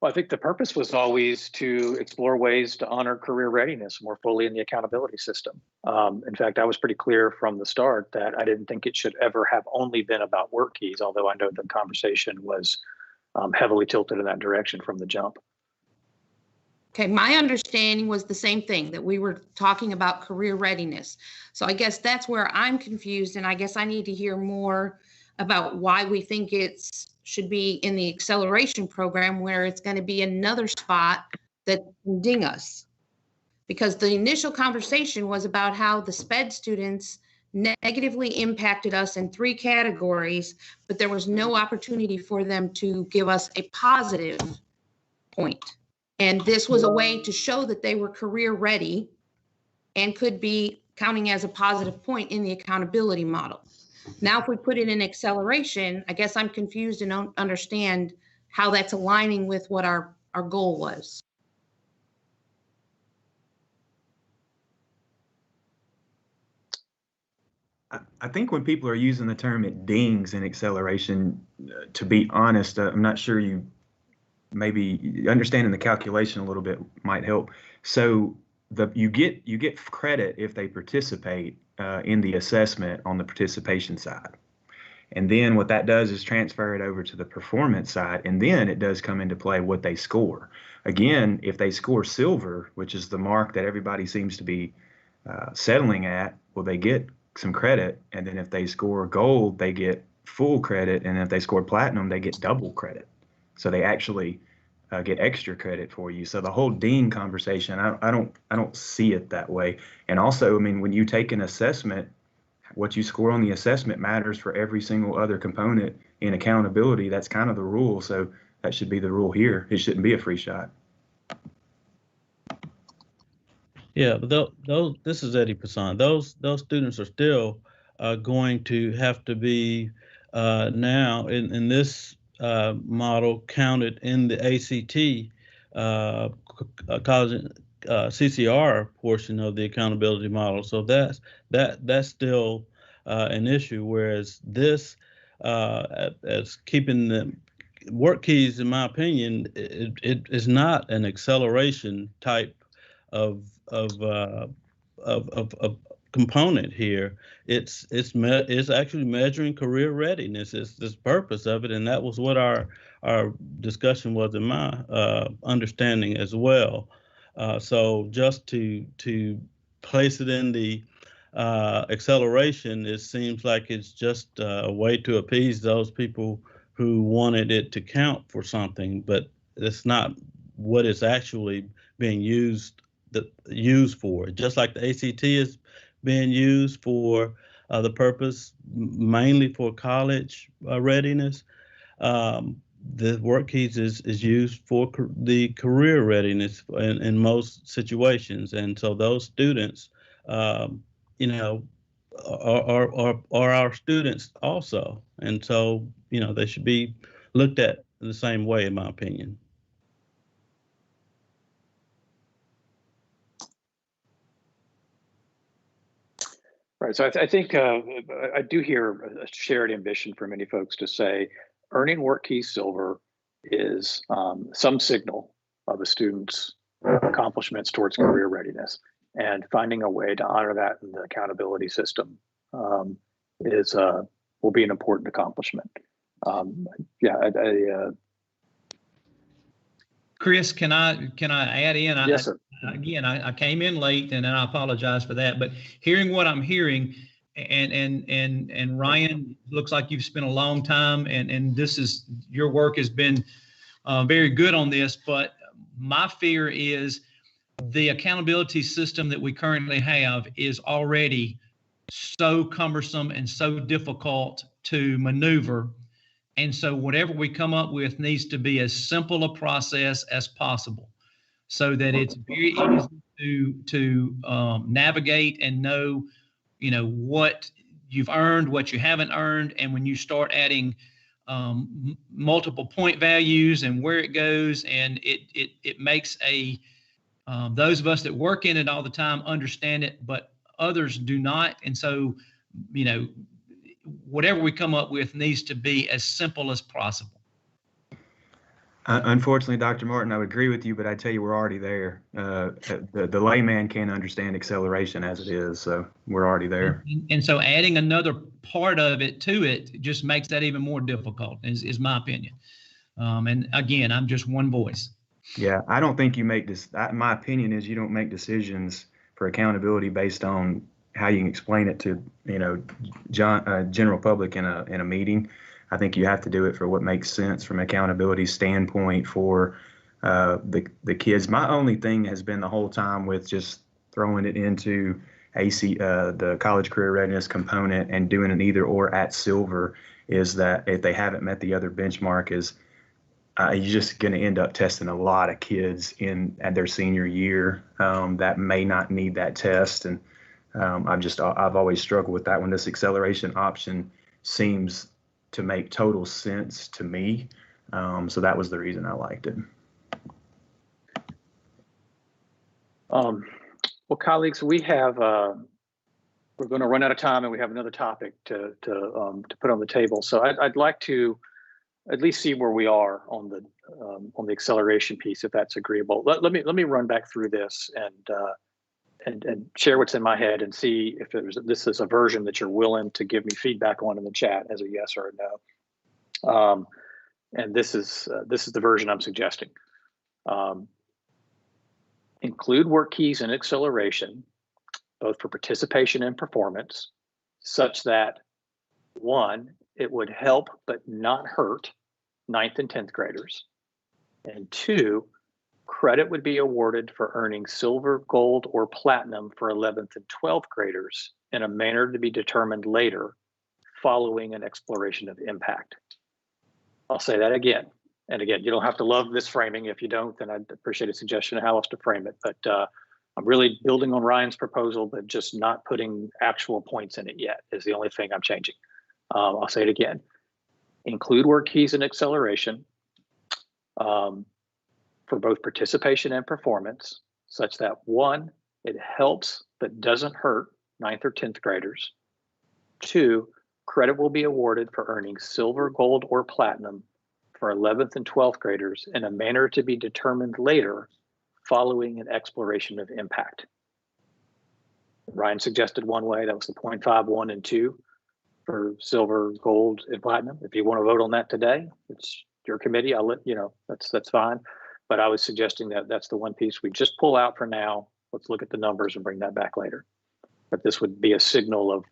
Well, I think the purpose was always to explore ways to honor career readiness more fully in the accountability system. In fact, I was pretty clear from the start that I didn't think it should ever have only been about work keys, although I know the conversation was heavily tilted in that direction from the jump. Okay, my understanding was the same thing, that we were talking about career readiness. So I guess that's where I'm confused, and I guess I need to hear more about why we think it's should be in the acceleration program, where it's going to be another spot that can ding us. Because the initial conversation was about how the SPED students negatively impacted us in 3 categories, but there was no opportunity for them to give us a positive point. And this was a way to show that they were career ready and could be counting as a positive point in the accountability model. Now, if we put it in acceleration, I guess I'm confused and don't understand how that's aligning with what our goal was. I think when people are using the term it dings in acceleration, to be honest, I'm not sure you maybe understanding the calculation a little bit might help. So you get credit if they participate in the assessment on the participation side. And then what that does is transfer it over to the performance side. And then it does come into play what they score. Again, if they score silver, which is the mark that everybody seems to be settling at, well, they get some credit. And then if they score gold, they get full credit. And if they score platinum, they get double credit. So they actually get extra credit for you. So the whole dean conversation, I don't see it that way. And also, I mean, when you take an assessment, what you score on the assessment matters for every single other component in accountability. That's kind of the rule. So that should be the rule here. It shouldn't be a free shot. Yeah, but those this is Eddie Passan. Those students are still going to have to be now in this model counted in the ACT college CCR portion of the accountability model. So that's still an issue. Whereas this, as keeping the work keys, in my opinion, it is not an acceleration type of component here. It's actually measuring career readiness. It's the purpose of it, and that was what our discussion was in my understanding as well. So just to place it in the acceleration, it seems like it's just a way to appease those people who wanted it to count for something, but it's not what it's actually being used for. Just like the ACT is being used for the purpose mainly for college readiness, the work keys is used for the career readiness in most situations. And so those students, you know, are our students also. And so, you know, they should be looked at the same way, in my opinion. Right. So I think I do hear a shared ambition for many folks to say earning work key silver is some signal of a student's accomplishments towards career readiness, and finding a way to honor that in the accountability system will be an important accomplishment. Chris, can I add in? Yes, sir. Again, I came in late, and I apologize for that. But hearing what I'm hearing, and Ryan, looks like you've spent a long time, and your work has been very good on this. But my fear is the accountability system that we currently have is already so cumbersome and so difficult to maneuver And so whatever we come up with needs to be as simple a process as possible so that it's very easy to navigate and know, what you've earned, what you haven't earned. And when you start adding multiple point values and where it goes, and it makes those of us that work in it all the time understand it, but others do not. And so, whatever we come up with needs to be as simple as possible. Unfortunately, Dr. Martin, I would agree with you, but I tell you, we're already there. The layman can't understand acceleration as it is, so we're already there. And so adding another part of it to it just makes that even more difficult, is my opinion. And again, I'm just one voice. Yeah, I don't think you make this. My opinion is you don't make decisions for accountability based on how you can explain it to general public in a meeting. I think you have to do it for what makes sense from accountability standpoint for the kids. My only thing has been the whole time with just throwing it into the college career readiness component and doing an either or at silver is that if they haven't met the other benchmark, you're just going to end up testing a lot of kids at their senior year that may not need that test. And I've always struggled with that one. This acceleration option seems to make total sense to me. So that was the reason I liked it. Well, colleagues, we're going to run out of time, and we have another topic to put on the table. So I'd like to at least see where we are on the acceleration piece, if that's agreeable. Let me run back through this and share what's in my head and see if this is a version that you're willing to give me feedback on in the chat as a yes or a no. And this is the version I'm suggesting. Include work keys and acceleration, both for participation and performance, such that 1, it would help but not hurt 9th and 10th graders, and 2, credit would be awarded for earning silver, gold, or platinum for 11th and 12th graders in a manner to be determined later following an exploration of impact. I'll say that again. And again, you don't have to love this framing. If you don't, then I'd appreciate a suggestion of how else to frame it. But I'm really building on Ryan's proposal, but just not putting actual points in it yet is the only thing I'm changing. I'll say it again. Include work keys and acceleration for both participation and performance, such that 1, it helps but doesn't hurt 9th or 10th graders. 2, credit will be awarded for earning silver, gold, or platinum for 11th and 12th graders in a manner to be determined later following an exploration of impact. Ryan suggested one way, that was the 0.5, 1, and 2 for silver, gold, and platinum. If you want to vote on that today, it's your committee. I'll let you know, that's fine. But I was suggesting that that's the one piece we just pull out for now. Let's look at the numbers and bring that back later. But this would be a signal of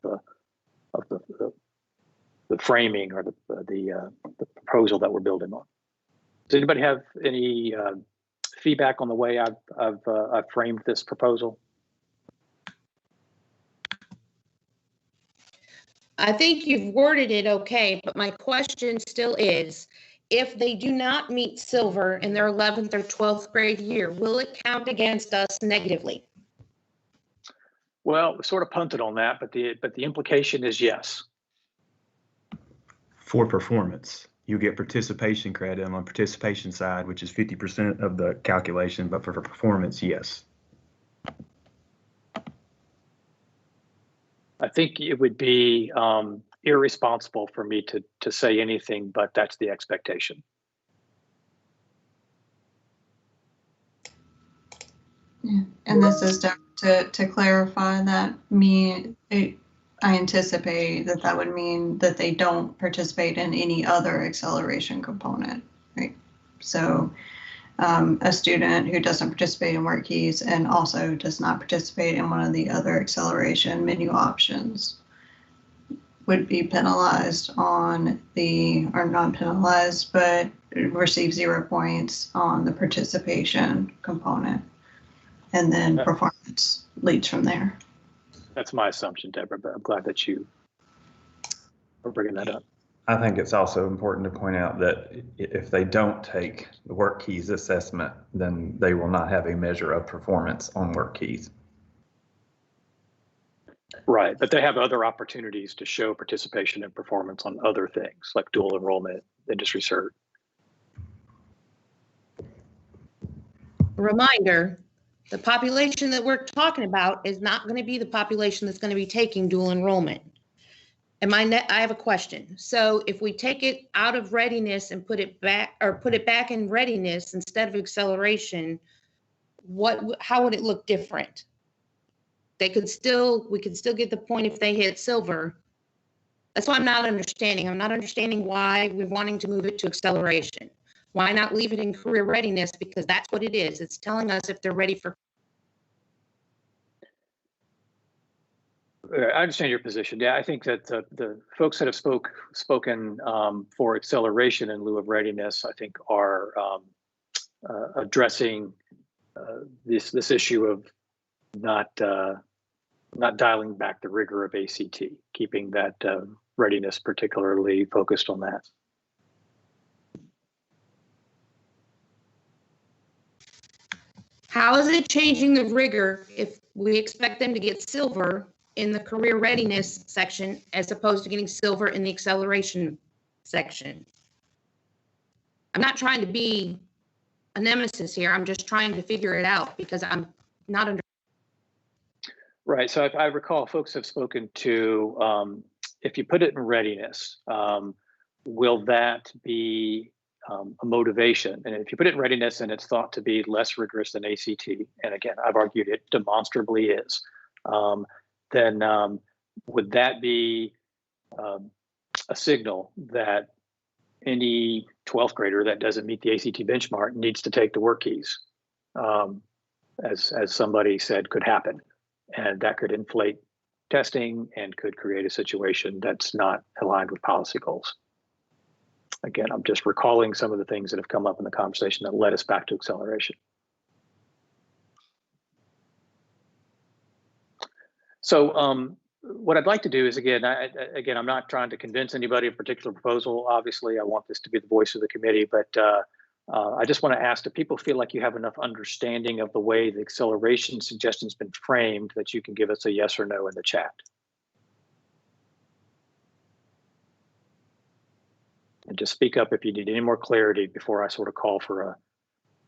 the framing or the proposal that we're building on. Does anybody have any feedback on the way I've framed this proposal? I think you've worded it okay, but my question still is, if they do not meet silver in their 11th or 12th grade year, will it count against us negatively? Well, we sort of punted on that, but the implication is yes. For performance, you get participation credit on the participation side, which is 50% of the calculation, but for performance, yes. I think it would be irresponsible for me to say anything, but that's the expectation. Yeah. And this is to clarify that I anticipate that would mean that they don't participate in any other acceleration component, right? So a student who doesn't participate in work keys and also does not participate in one of the other acceleration menu options would be penalized or not penalized, but receive 0 points on the participation component. And then performance leads from there. That's my assumption, Deborah, but I'm glad that you are bringing that up. I think it's also important to point out that if they don't take the work keys assessment, then they will not have a measure of performance on work keys. Right, but they have other opportunities to show participation and performance on other things like dual enrollment, industry cert. Reminder, the population that we're talking about is not going to be the population that's going to be taking dual enrollment. I have a question. So if we take it out of readiness and put it back, or put it back in readiness instead of acceleration, how would it look different? We could still get the point if they hit silver. That's what I'm not understanding. I'm not understanding why we're wanting to move it to acceleration. Why not leave it in career readiness? Because that's what it is. It's telling us if they're ready for. I understand your position. Yeah, I think that the folks that have spoken for acceleration in lieu of readiness, I think, are addressing this issue of not dialing back the rigor of ACT, keeping that readiness particularly focused on that. How is it changing the rigor if we expect them to get silver in the career readiness section as opposed to getting silver in the acceleration section? I'm not trying to be a nemesis here. I'm just trying to figure it out because I'm not under. Right. So if I recall, folks have spoken to if you put it in readiness, will that be a motivation? And if you put it in readiness and it's thought to be less rigorous than ACT, and again, I've argued it demonstrably is, then would that be a signal that any 12th grader that doesn't meet the ACT benchmark needs to take the work keys, as somebody said could happen? And that could inflate testing and could create a situation that's not aligned with policy goals. Again, I'm just recalling some of the things that have come up in the conversation that led us back to acceleration. So what I'd like to do is, again, I'm not trying to convince anybody of a particular proposal. Obviously, I want this to be the voice of the committee, but I just want to ask, do people feel like you have enough understanding of the way the acceleration suggestion has been framed that you can give us a yes or no in the chat? And just speak up if you need any more clarity before I sort of call for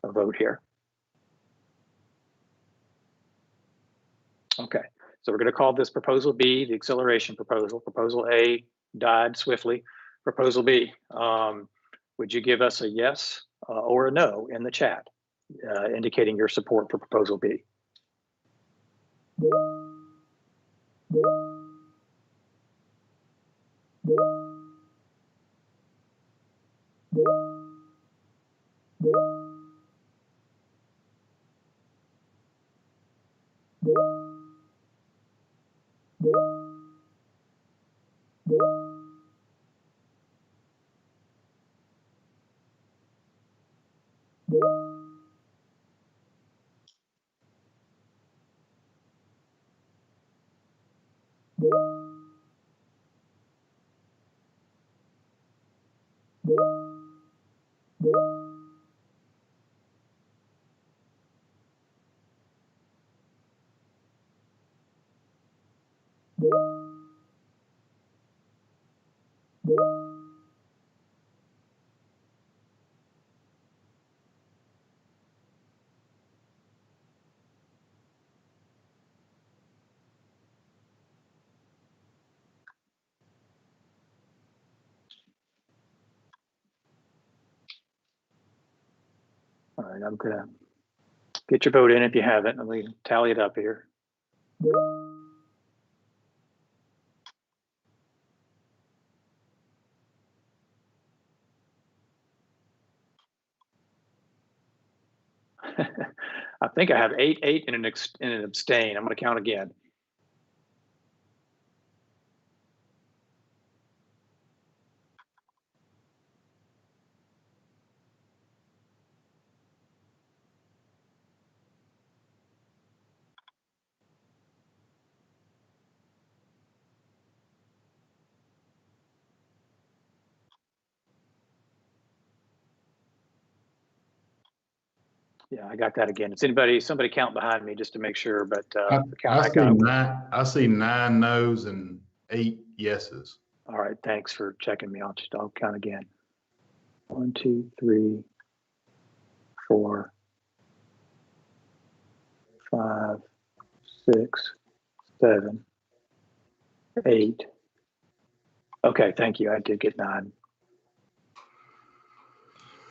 a vote here. Okay, so we're going to call this proposal B, the acceleration proposal. Proposal A died swiftly. Proposal B, would you give us a yes or a no in the chat, indicating your support for proposal B? All right, I'm gonna get your vote in if you haven't. Let me tally it up here. I think I have 8, and an abstain. I'm going to count again. Yeah, I got that again. Is somebody count behind me just to make sure, but the count I I see got. nine, I see 9 no's and 8 yeses. All right, thanks for checking me. I'll count again. 1, 2, 3, 4, 5, 6, 7, 8. Okay, thank you. I did get 9.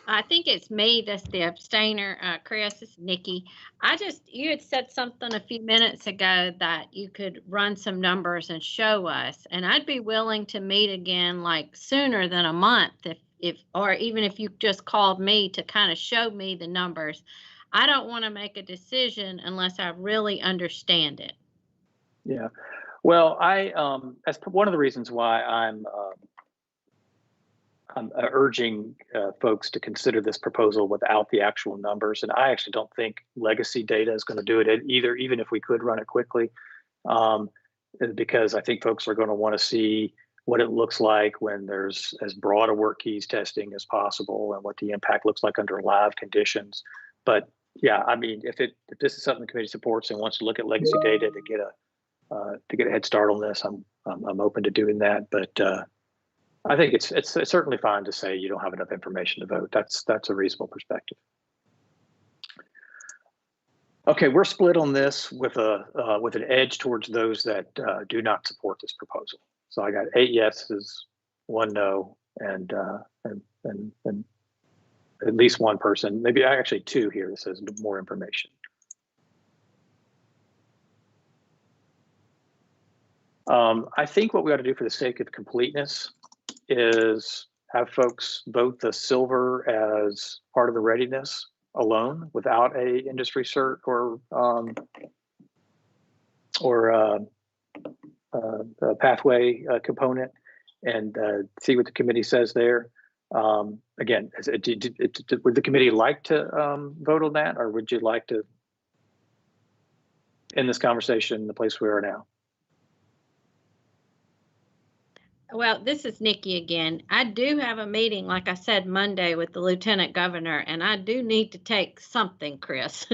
I think it's me that's the abstainer. Chris, this is Nikki. You had said something a few minutes ago that you could run some numbers and show us, and I'd be willing to meet again like sooner than a month or even if you just called me to kind of show me the numbers. I don't want to make a decision unless I really understand it. Yeah. Well, that's one of the reasons why I'm urging folks to consider this proposal without the actual numbers. And I actually don't think legacy data is going to do it either, even if we could run it quickly, because I think folks are going to want to see what it looks like when there's as broad a work keys testing as possible and what the impact looks like under live conditions. But yeah, I mean, if this is something the committee supports and wants to look at legacy data to get a head start on this, I'm open to doing that. But I think it's certainly fine to say you don't have enough information to vote. That's a reasonable perspective. Okay, we're split on this with an edge towards those that do not support this proposal. So I got 8 yeses, 1 no, and at least one person, maybe actually 2 here that says more information. I think what we ought to do for the sake of completeness is have folks vote the silver as part of the readiness alone without a industry cert or a pathway component, and see what the committee says there. Again, would the committee like to vote on that, or would you like to end this conversation in the place we are now? Well, this is Nikki again. I do have a meeting, like I said, Monday with the Lieutenant Governor, and I do need to take something, Chris.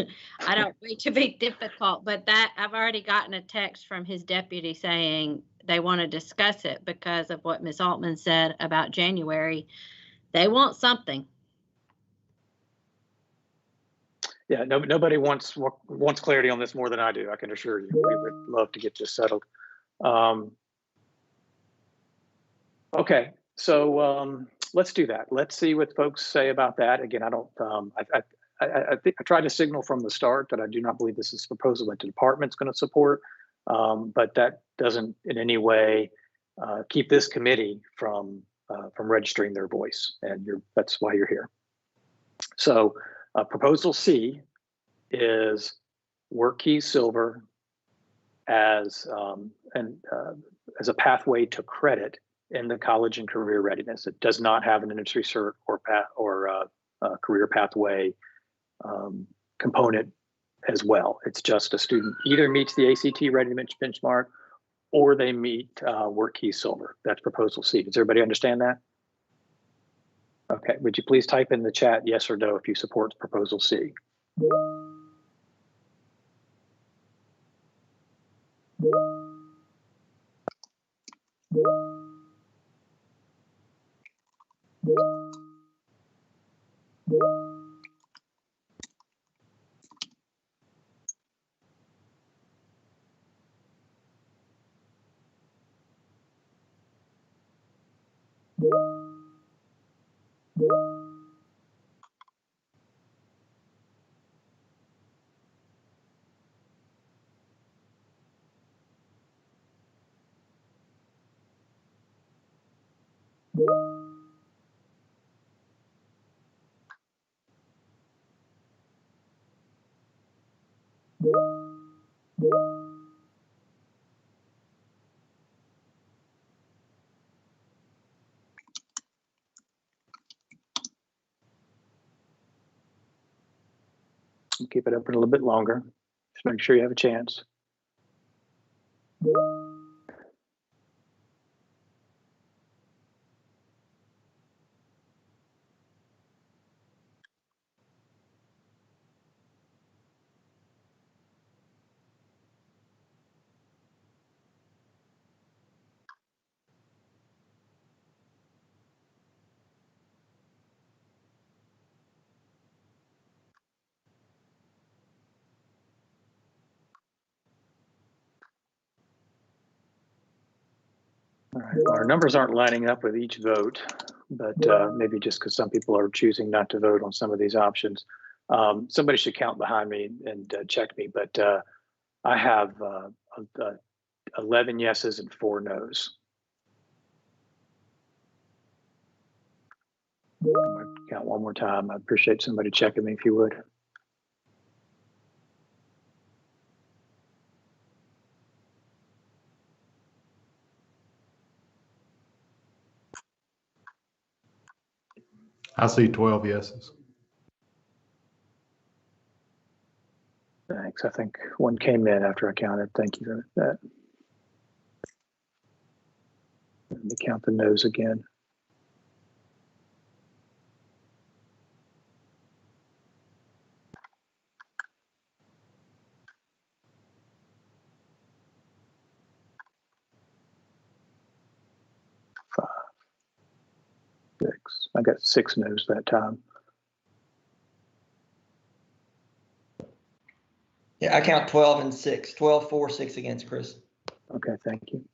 I don't mean to be difficult, but I've already gotten a text from his deputy saying they want to discuss it because of what Ms. Altman said about January. They want something. Yeah, nobody wants clarity on this more than I do. I can assure you. We would love to get this settled. Okay, so let's do that. Let's see what folks say about that. Again, I don't. I think I tried to signal from the start that I do not believe this is a proposal that the department's going to support, but that doesn't in any way keep this committee from registering their voice, and that's why you're here. So, proposal C is work keys silver as a pathway to credit in the college and career readiness. It does not have an industry cert or career pathway component as well. It's just a student either meets the ACT readiness benchmark or they meet work keys silver. That's proposal C. Does everybody understand that? Okay, would you please type in the chat yes or no if you support proposal C? Keep it open a little bit longer. Just make sure you have a chance. All right, well, our numbers aren't lining up with each vote, but maybe just because some people are choosing not to vote on some of these options. Somebody should count behind me and check me, but I have 11 yeses and 4 nos. I'm gonna count one more time. I appreciate somebody checking me if you would. I see 12 yeses. Thanks. I think one came in after I counted. Thank you for that. Let me count the no's again. I got 6 no's that time. Yeah, I count 12 and 6. 12 for, 6 against, Chris. Okay, thank you.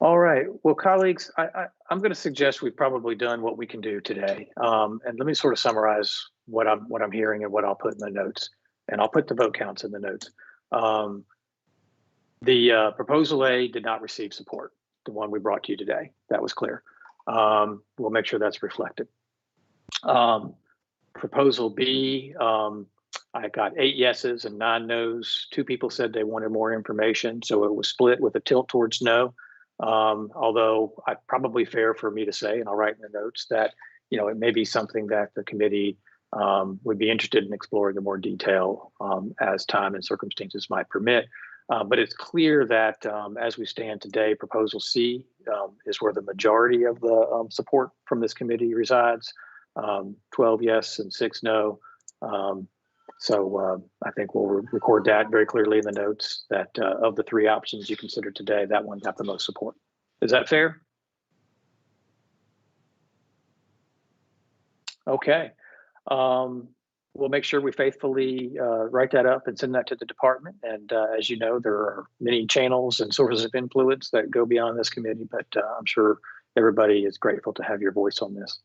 All right, well, colleagues, I'm going to suggest we've probably done what we can do today. And let me sort of summarize what I'm hearing and what I'll put in the notes. And I'll put the vote counts in the notes. The proposal A did not receive support, the one we brought to you today. That was clear. We'll make sure that's reflected. Proposal B, I got 8 yeses and 9 nos. 2 people said they wanted more information, so it was split with a tilt towards no. Although probably fair for me to say, and I'll write in the notes that, you know, it may be something that the committee would be interested in exploring in more detail as time and circumstances might permit. But it's clear that as we stand today, proposal C is where the majority of the support from this committee resides. 12 yes and 6 no. So I think we'll record that very clearly in the notes that of the 3 options you considered today, that one got the most support. Is that fair? Okay. We'll make sure we faithfully write that up and send that to the department. And as you know, there are many channels and sources of influence that go beyond this committee, but I'm sure everybody is grateful to have your voice on this.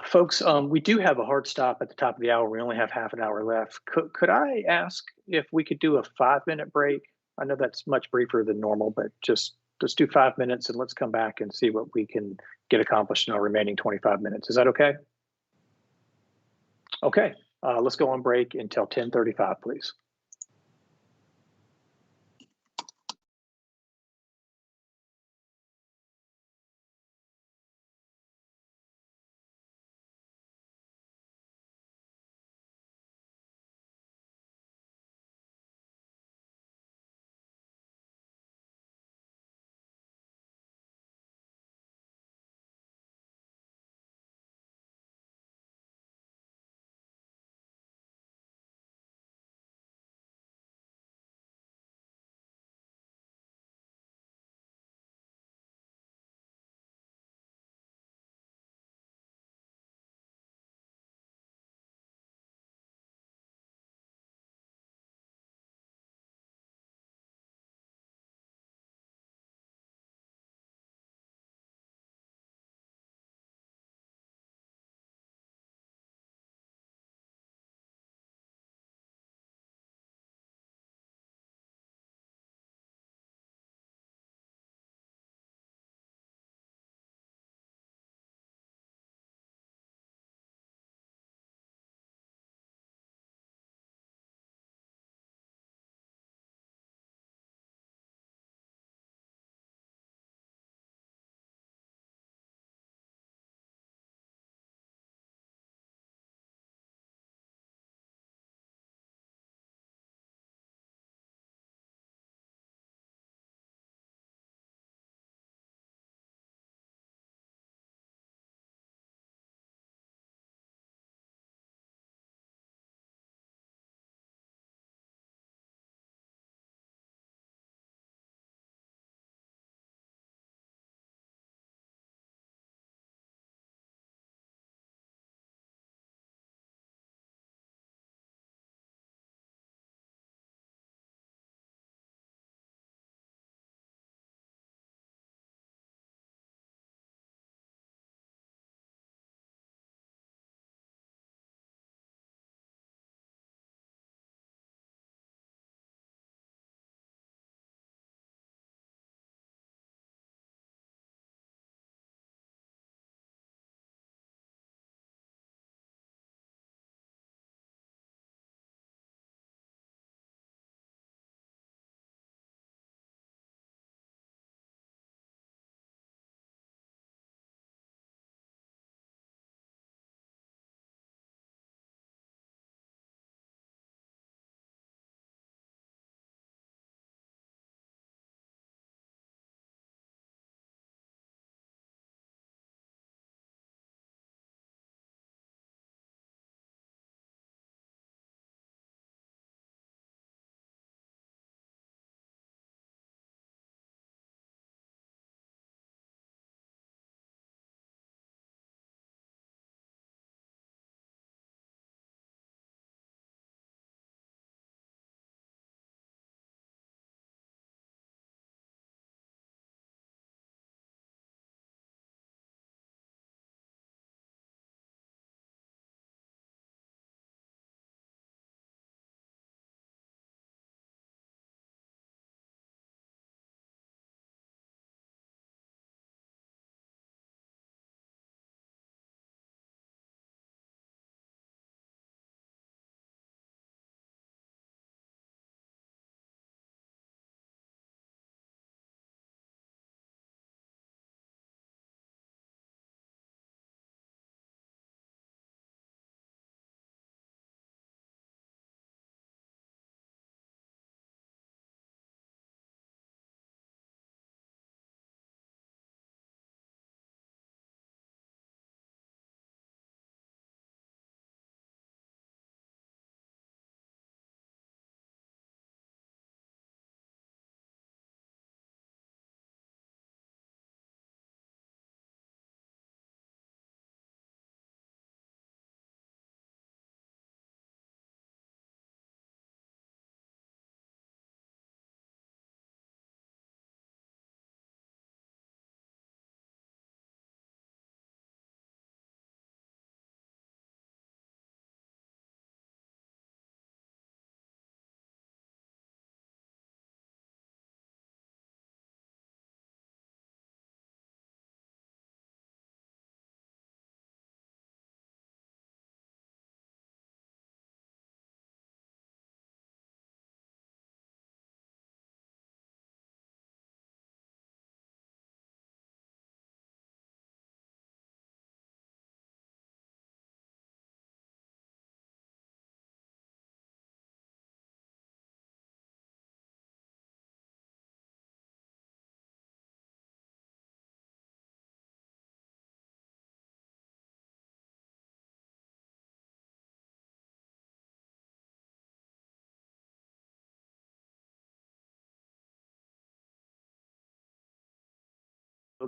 Folks, we do have a hard stop at the top of the hour. We only have half an hour left. Could I ask if we could do a 5-minute break? I know that's much briefer than normal, but just let's do 5 minutes and let's come back and see what we can get accomplished in our remaining 25 minutes. Is that okay? Okay, let's go on break until 10:35, please.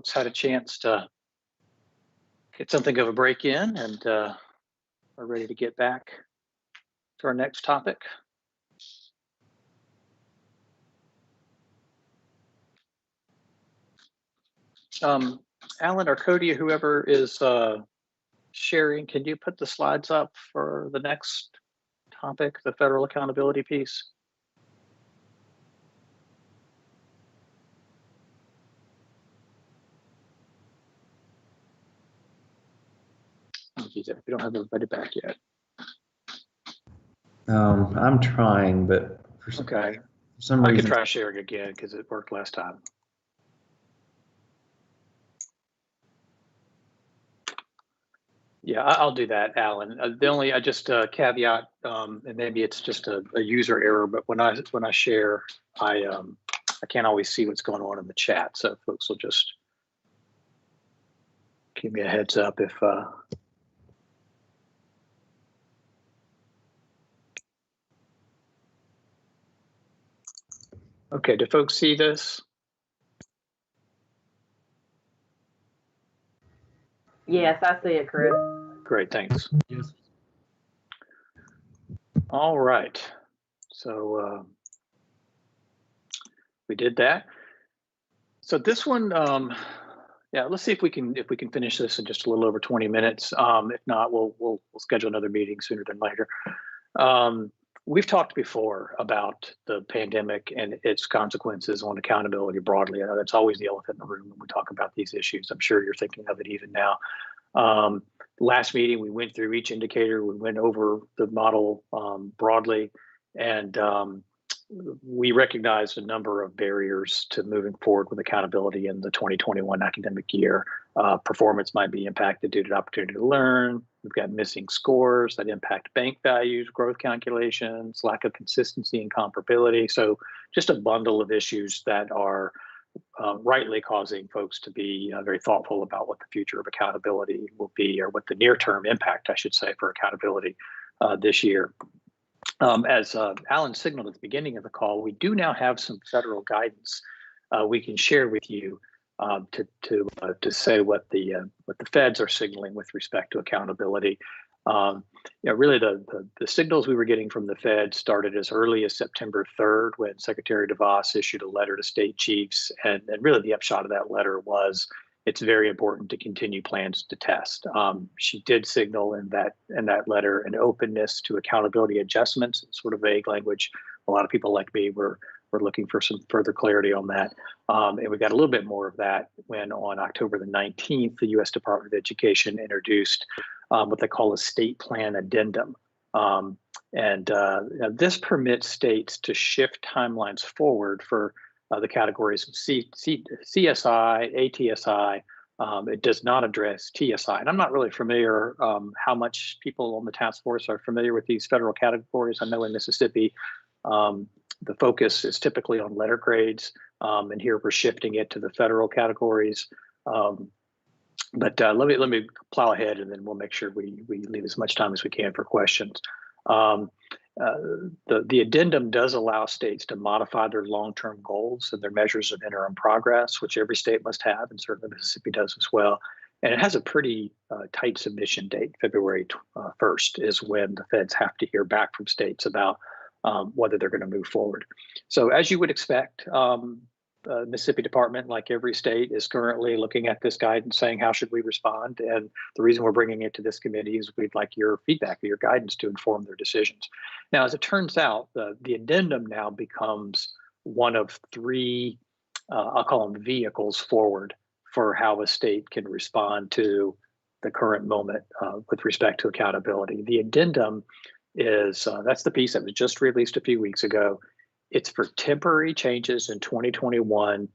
folks had a chance to get something of a break in and are ready to get back to our next topic. Alan or Cody, whoever is sharing, can you put the slides up for the next topic, the federal accountability piece? Oh, geez, we don't have everybody back yet. I'm trying, but for some I reason, can try sharing again because it worked last time. Yeah, I'll do that, Alan. The only, I just caveat, and maybe it's just a user error, but when I share, I can't always see what's going on in the chat. So folks will just give me a heads up if. Okay, do folks see this? Yes, I see it, Chris. Great, thanks. Yes. All right, so we did that. So this one, yeah, let's see if we can finish this in just a little over 20 minutes. If not, we'll schedule another meeting sooner than later. We've talked before about the pandemic and its consequences on accountability broadly. I know that's always the elephant in the room when we talk about these issues. I'm sure you're thinking of it even now. Last meeting, we went through each indicator. We went over the model broadly, and we recognized a number of barriers to moving forward with accountability in the 2021 academic year. Performance might be impacted due to the opportunity to learn. We've got missing scores that impact bank values, growth calculations, lack of consistency and comparability. So just a bundle of issues that are rightly causing folks to be very thoughtful about what the future of accountability will be, or what the near-term impact, I should say, for accountability this year. As Alan signaled at the beginning of the call, we do now have some federal guidance we can share with you to say what the feds are signaling with respect to accountability. Really the signals we were getting from the Fed started as early as September 3rd, when Secretary DeVos issued a letter to state chiefs, and really the upshot of that letter was it's very important to continue plans to test. She did signal in that letter an openness to accountability adjustments, sort of vague language. A lot of people like me were looking for some further clarity on that. And we got a little bit more of that when on October the 19th, the U.S. Department of Education introduced what they call a state plan addendum. This permits states to shift timelines forward for the categories of CSI, ATSI. It does not address TSI. And I'm not really familiar how much people on the task force are familiar with these federal categories. I know in Mississippi, the focus is typically on letter grades, and here we're shifting it to the federal categories. But let me plow ahead, and then we'll make sure we leave as much time as we can for questions. The addendum does allow states to modify their long-term goals and their measures of interim progress, which every state must have, and certainly Mississippi does as well. And it has a pretty tight submission date. February 1st is when the feds have to hear back from states about whether they're going to move forward. So as you would expect, Mississippi Department, like every state, is currently looking at this guidance saying, how should we respond? And the reason we're bringing it to this committee is we'd like your feedback or your guidance to inform their decisions. Now, as it turns out, the addendum now becomes one of three, I'll call them vehicles forward for how a state can respond to the current moment with respect to accountability. The addendum is, that's the piece that was just released a few weeks ago. It's for temporary changes in 2021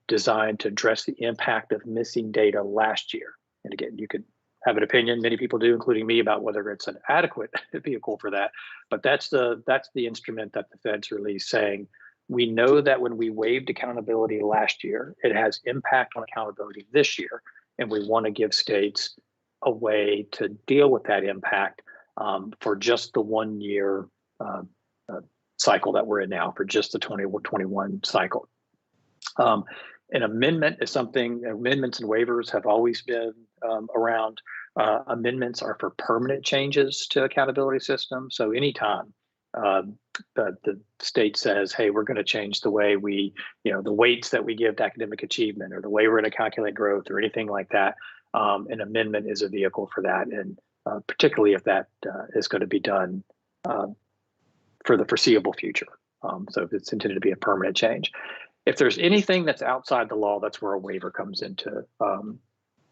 designed to address the impact of missing data last year. And again, you could have an opinion, many people do, including me, about whether it's an adequate vehicle for that. But that's the instrument that the feds released, saying, we know that when we waived accountability last year, it has impact on accountability this year. And we want to give states a way to deal with that impact for just the 1 year cycle that we're in now, for just the 2021 cycle. An amendment is something, amendments and waivers have always been around. Amendments are for permanent changes to accountability system. So anytime the state says, hey, we're going to change the way we, the weights that we give to academic achievement or the way we're going to calculate growth or anything like that, an amendment is a vehicle for that. And particularly if that is going to be done for the foreseeable future. So if it's intended to be a permanent change. If there's anything that's outside the law, that's where a waiver comes into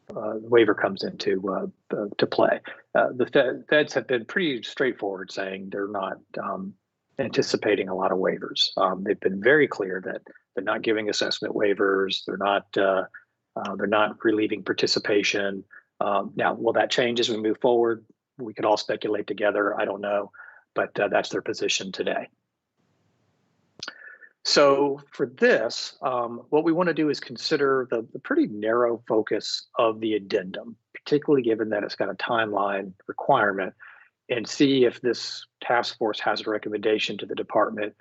to play. The feds have been pretty straightforward, saying they're not anticipating a lot of waivers. They've been very clear that they're not giving assessment waivers. They're not relieving participation. Now, will that change as we move forward? We could all speculate together. I don't know, but that's their position today. So for this, what we want to do is consider the pretty narrow focus of the addendum, particularly given that it's got a timeline requirement, and see if this task force has a recommendation to the department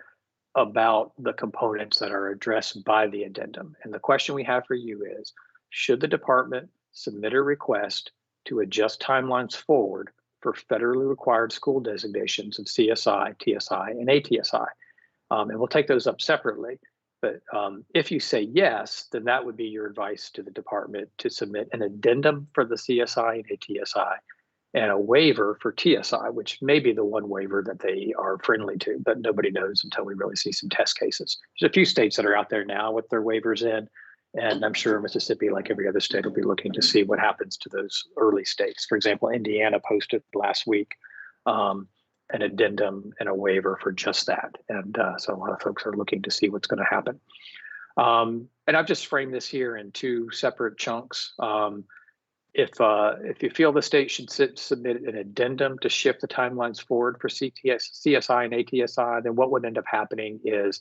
about the components that are addressed by the addendum. And the question we have for you is, should the department submit a request to adjust timelines forward for federally required school designations of CSI, TSI, and ATSI? And we'll take those up separately. But if you say yes, then that would be your advice to the department to submit an addendum for the CSI and ATSI and a waiver for TSI, which may be the one waiver that they are friendly to, but nobody knows until we really see some test cases. There's a few states that are out there now with their waivers in, and I'm sure Mississippi, like every other state, will be looking to see what happens to those early states. For example, Indiana posted last week an addendum and a waiver for just that. And so a lot of folks are looking to see what's going to happen. And I've just framed this here in two separate chunks. If you feel the state should submit an addendum to shift the timelines forward for CSI and ATSI, then what would end up happening is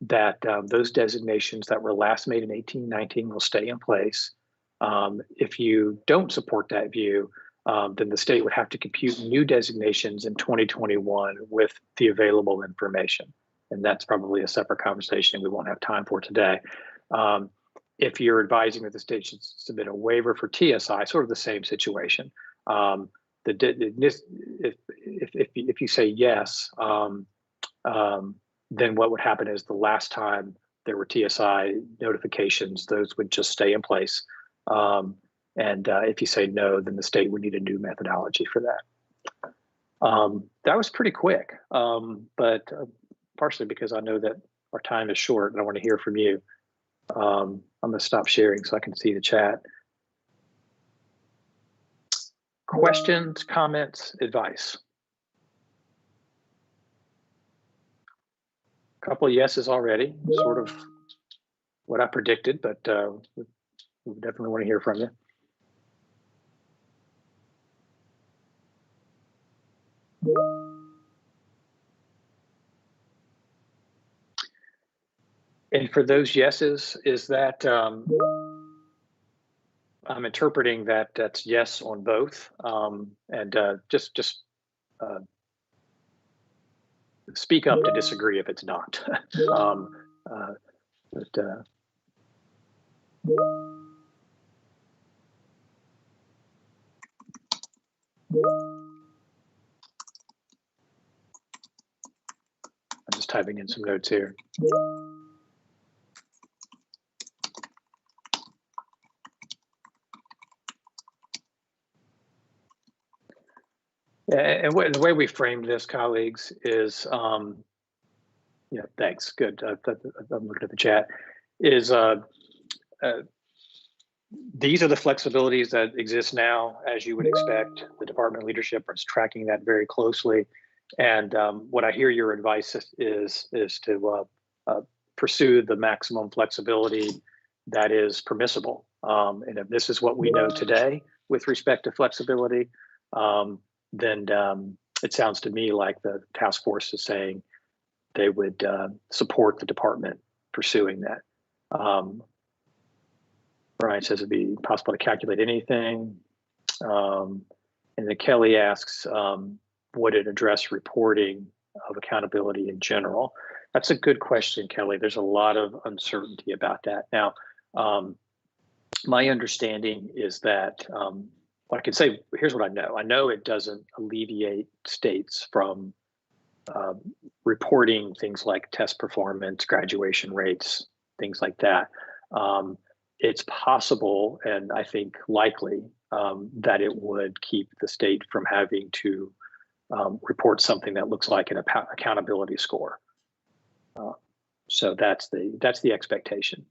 that those designations that were last made in 1819 will stay in place. If you don't support that view, then the state would have to compute new designations in 2021 with the available information. And that's probably a separate conversation we won't have time for today. If you're advising that the state should submit a waiver for TSI, sort of the same situation. If you say yes, then what would happen is the last time there were TSI notifications, those would just stay in place. And if you say no, then the state would need a new methodology for that. That was pretty quick, but partially because I know that our time is short and I want to hear from you. I'm going to stop sharing so I can see the chat. Questions, comments, advice? A couple of yeses already, sort of what I predicted, but we definitely want to hear from you. And for those yeses, is that I'm interpreting that that's yes on both, and just speak up to disagree if it's not. I'm just typing in some notes here. And the way we framed this, colleagues, is, yeah, thanks, good. I'm looking at the chat, is these are the flexibilities that exist now, as you would expect. The department leadership is tracking that very closely. And what I hear your advice is to pursue the maximum flexibility that is permissible. And if this is what we know today with respect to flexibility, then it sounds to me like the task force is saying they would support the department pursuing that. Brian says it'd be possible to calculate anything. And then Kelly asks, would it address reporting of accountability in general? That's a good question, Kelly. There's a lot of uncertainty about that. Now, My understanding is that I can say, here's what I know. I know it doesn't alleviate states from reporting things like test performance, graduation rates, things like that. It's possible, and I think likely, that it would keep the state from having to report something that looks like an accountability score. So that's the expectation.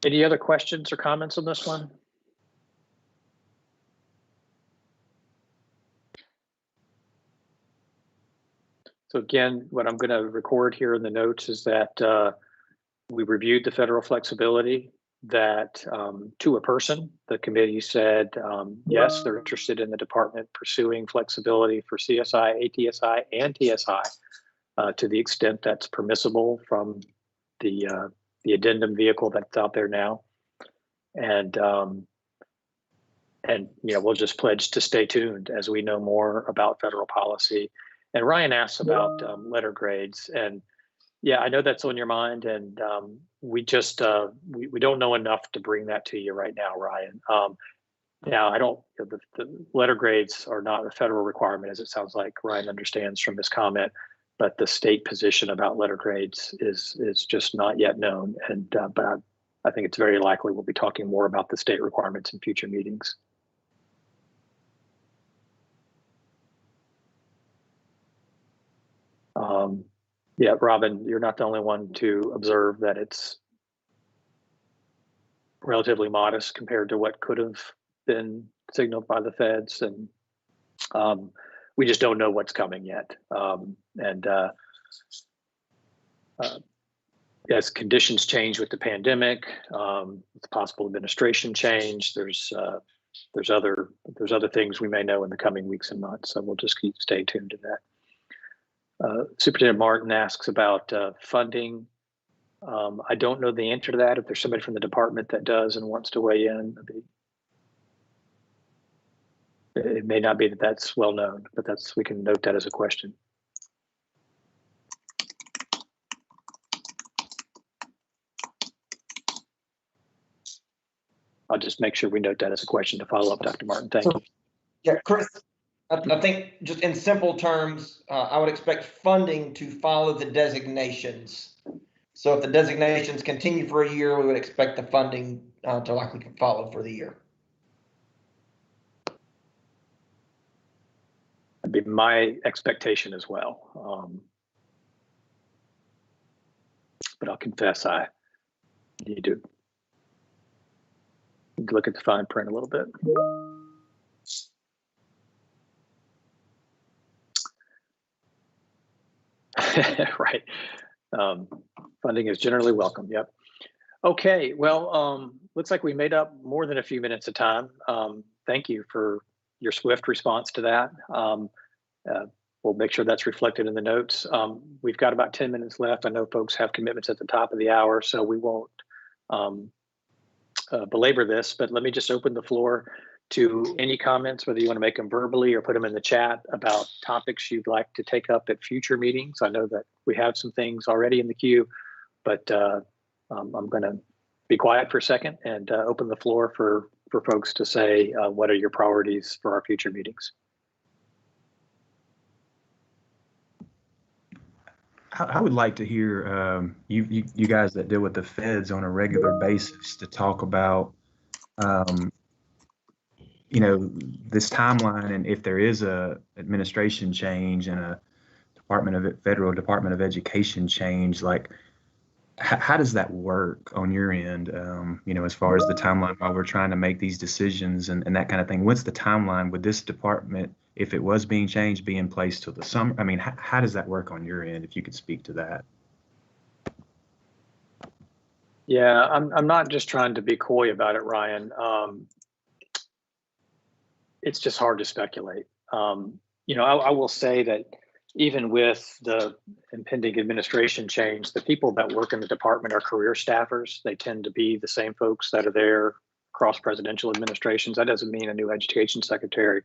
Any other questions or comments on this one? So again, what I'm going to record here in the notes is that we reviewed the federal flexibility, that to a person, the committee said, yes, they're interested in the department pursuing flexibility for CSI, ATSI, and TSI to the extent that's permissible from the addendum vehicle that's out there now. And we'll just pledge to stay tuned as we know more about federal policy. And Ryan asks about letter grades, and yeah, I know that's on your mind, and we just we don't know enough to bring that to you right now, Ryan. Now, I don't. The letter grades are not a federal requirement, as it sounds like Ryan understands from his comment. But the state position about letter grades is just not yet known, and but I think it's very likely we'll be talking more about the state requirements in future meetings. Yeah, Robin, you're not the only one to observe that it's relatively modest compared to what could have been signaled by the feds, and we just don't know what's coming yet. As conditions change with the pandemic, it's possible administration change. There's other things we may know in the coming weeks and months, so we'll just stay tuned to that. Superintendent Martin asks about funding. I don't know the answer to that. If there's somebody from the department that does and wants to weigh in, it may not be that that's well known, but we can note that as a question. I'll just make sure we note that as a question to follow up, Dr. Martin. Thank you. Yeah, Chris, I think just in simple terms, I would expect funding to follow the designations. So if the designations continue for a year, we would expect the funding to likely follow for the year. That'd be my expectation as well. But I'll confess I need to look at the fine print a little bit. Right. Funding is generally welcome. Yep. Okay. Well, looks like we made up more than a few minutes of time. Thank you for your swift response to that. We'll make sure that's reflected in the notes. We've got about 10 minutes left. I know folks have commitments at the top of the hour, so we won't belabor this, but let me just open the floor to any comments, whether you want to make them verbally or put them in the chat about topics you'd like to take up at future meetings. I know that we have some things already in the queue, but I'm going to be quiet for a second and open the floor for folks to say what are your priorities for our future meetings. I would like to hear you guys that deal with the feds on a regular basis to talk about this timeline, and if there is a administration change and a federal Department of Education change, like how does that work on your end? As far as the timeline while we're trying to make these decisions and that kind of thing. What's the timeline? Would this department, if it was being changed, be in place till the summer? I mean, how does that work on your end? If you could speak to that. Yeah, I'm not just trying to be coy about it, Ryan. It's just hard to speculate. I will say that even with the impending administration change, the people that work in the department are career staffers. They tend to be the same folks that are there across presidential administrations. That doesn't mean a new education secretary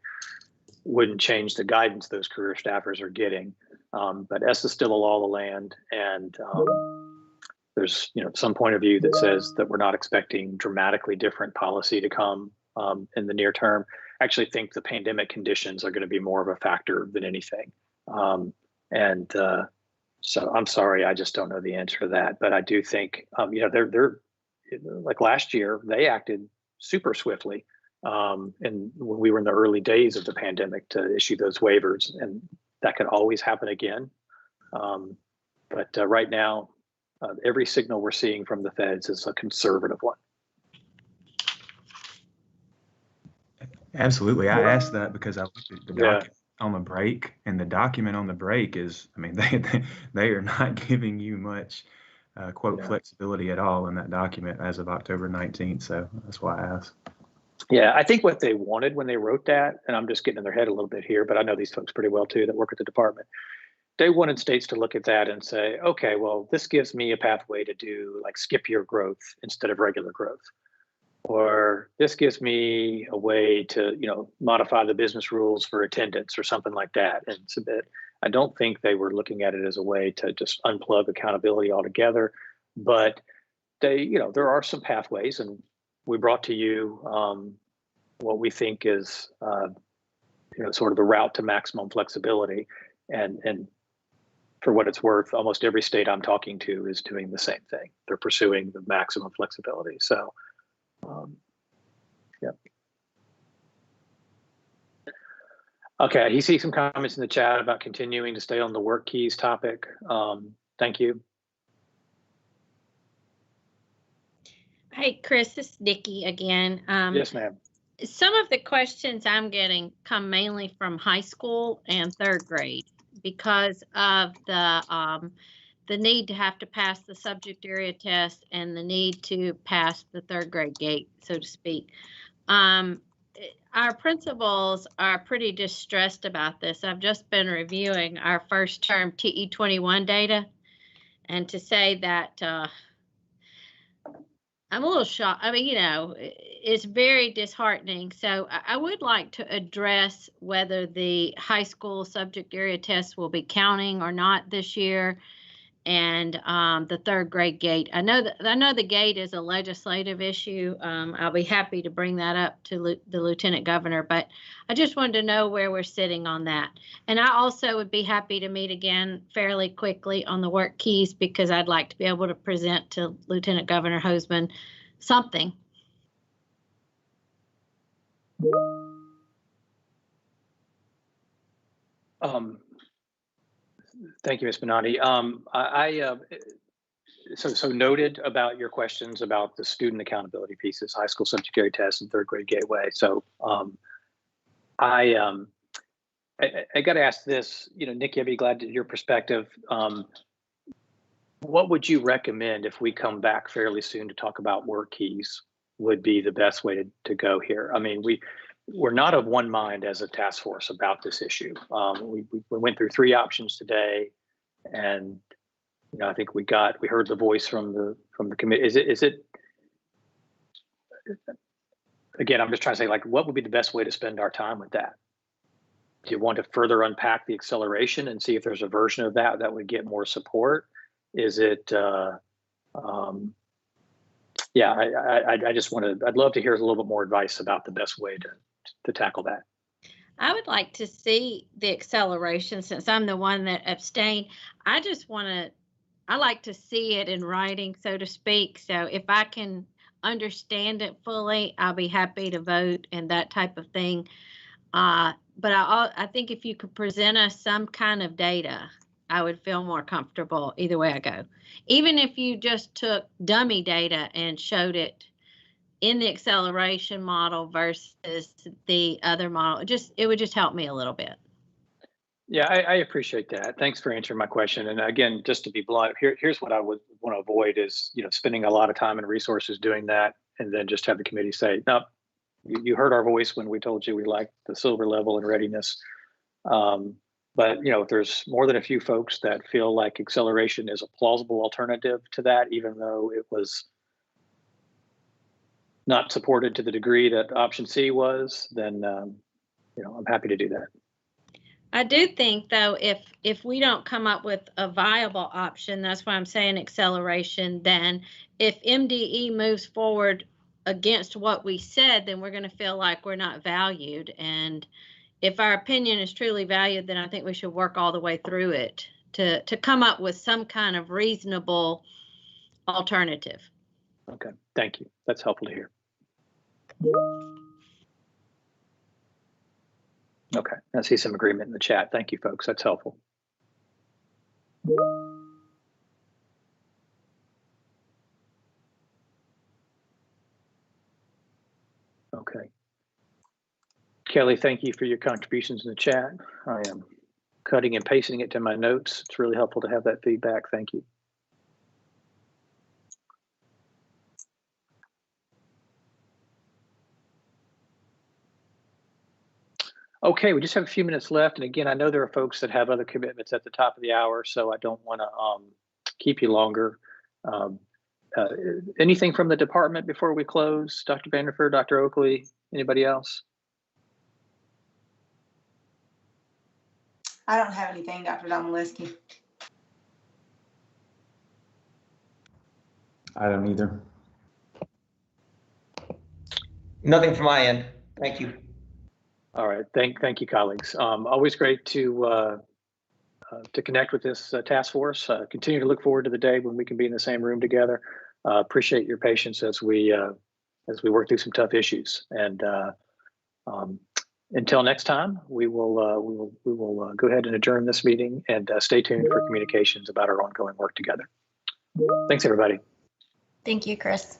wouldn't change the guidance those career staffers are getting. But ESSA is still a law of the land, and there's some point of view that says that we're not expecting dramatically different policy to come in the near term. I actually think the pandemic conditions are going to be more of a factor than anything. So I'm sorry, I just don't know the answer to that. But I do think, they're like last year, they acted super swiftly. And when we were in the early days of the pandemic to issue those waivers, and that could always happen again. But right now, every signal we're seeing from the feds is a conservative one. Absolutely. I asked that because I looked at the document on the break, and the document on the break is, I mean, they are not giving you much quote flexibility at all in that document as of October 19th. So that's why I asked. Yeah, I think what they wanted when they wrote that, and I'm just getting in their head a little bit here, but I know these folks pretty well too that work at the department. They wanted states to look at that and say, okay, well, this gives me a pathway to do like skip year growth instead of regular growth. Or this gives me a way to, modify the business rules for attendance or something like that. And so that I don't think they were looking at it as a way to just unplug accountability altogether. But they, there are some pathways, and we brought to you what we think is, sort of the route to maximum flexibility. And for what it's worth, almost every state I'm talking to is doing the same thing. They're pursuing the maximum flexibility. So, yeah. Okay, he sees some comments in the chat about continuing to stay on the work keys topic. Thank you. Hey, Chris, this is Nikki again. Yes, ma'am. Some of the questions I'm getting come mainly from high school and third grade because of the need to have to pass the subject area test and the need to pass the third grade gate, so to speak. Our principals are pretty distressed about this. I've just been reviewing our first term TE21 data, and to say that I'm a little shocked. I mean, it's very disheartening. So I would like to address whether the high school subject area tests will be counting or not this year, and the third grade gate. I know the gate is a legislative issue. I'll be happy to bring that up to the Lieutenant Governor, but I just wanted to know where we're sitting on that. And I also would be happy to meet again fairly quickly on the work keys, because I'd like to be able to present to Lieutenant Governor Hoseman something. Thank you, Ms. Benatti. So noted about your questions about the student accountability pieces, high school subject area tests and third grade gateway. So I got to ask this, Nikki, I'd be glad to hear your perspective. What would you recommend if we come back fairly soon to talk about work keys would be the best way to go here? I mean, we're not of one mind as a task force about this issue. We went through 3 options today, and I think we heard the voice from the committee. Is it again? I'm just trying to say, like, what would be the best way to spend our time with that? Do you want to further unpack the acceleration and see if there's a version of that would get more support? Is it? Yeah, I'd love to hear a little bit more advice about the best way to tackle that. I would like to see the acceleration, since I'm the one that abstained. I like to see it in writing, so to speak. So if I can understand it fully, I'll be happy to vote and that type of thing. But I think if you could present us some kind of data, I would feel more comfortable either way I go. Even if you just took dummy data and showed it in the acceleration model versus the other model, it would just help me a little bit. Yeah, I appreciate that. Thanks for answering my question. And again, just to be blunt, here's what I would want to avoid is, spending a lot of time and resources doing that, and then just have the committee say, no, you heard our voice when we told you we liked the silver level and readiness. But, if there's more than a few folks that feel like acceleration is a plausible alternative to that, even though it was not supported to the degree that option C was, then, I'm happy to do that. I do think, though, if we don't come up with a viable option, that's why I'm saying acceleration, then if MDE moves forward against what we said, then we're going to feel like we're not valued. And if our opinion is truly valued, then I think we should work all the way through it to come up with some kind of reasonable alternative. Okay, thank you. That's helpful to hear. Okay, I see some agreement in the chat. Thank you, folks. That's helpful. Okay. Kelly, thank you for your contributions in the chat. I am cutting and pasting it to my notes. It's really helpful to have that feedback. Thank you. Okay, we just have a few minutes left. And again, I know there are folks that have other commitments at the top of the hour, so I don't want to keep you longer. Anything from the department before we close? Dr. Vanderford, Dr. Oakley, anybody else? I don't have anything, Dr. Domaleski. I don't either. Nothing from my end. Thank you. All right, thank you, colleagues. Always great to connect with this task force. Continue to look forward to the day when we can be in the same room together. Appreciate your patience as we work through some tough issues. And until next time, we will go ahead and adjourn this meeting, and stay tuned for communications about our ongoing work together. Thanks, everybody. Thank you, Chris.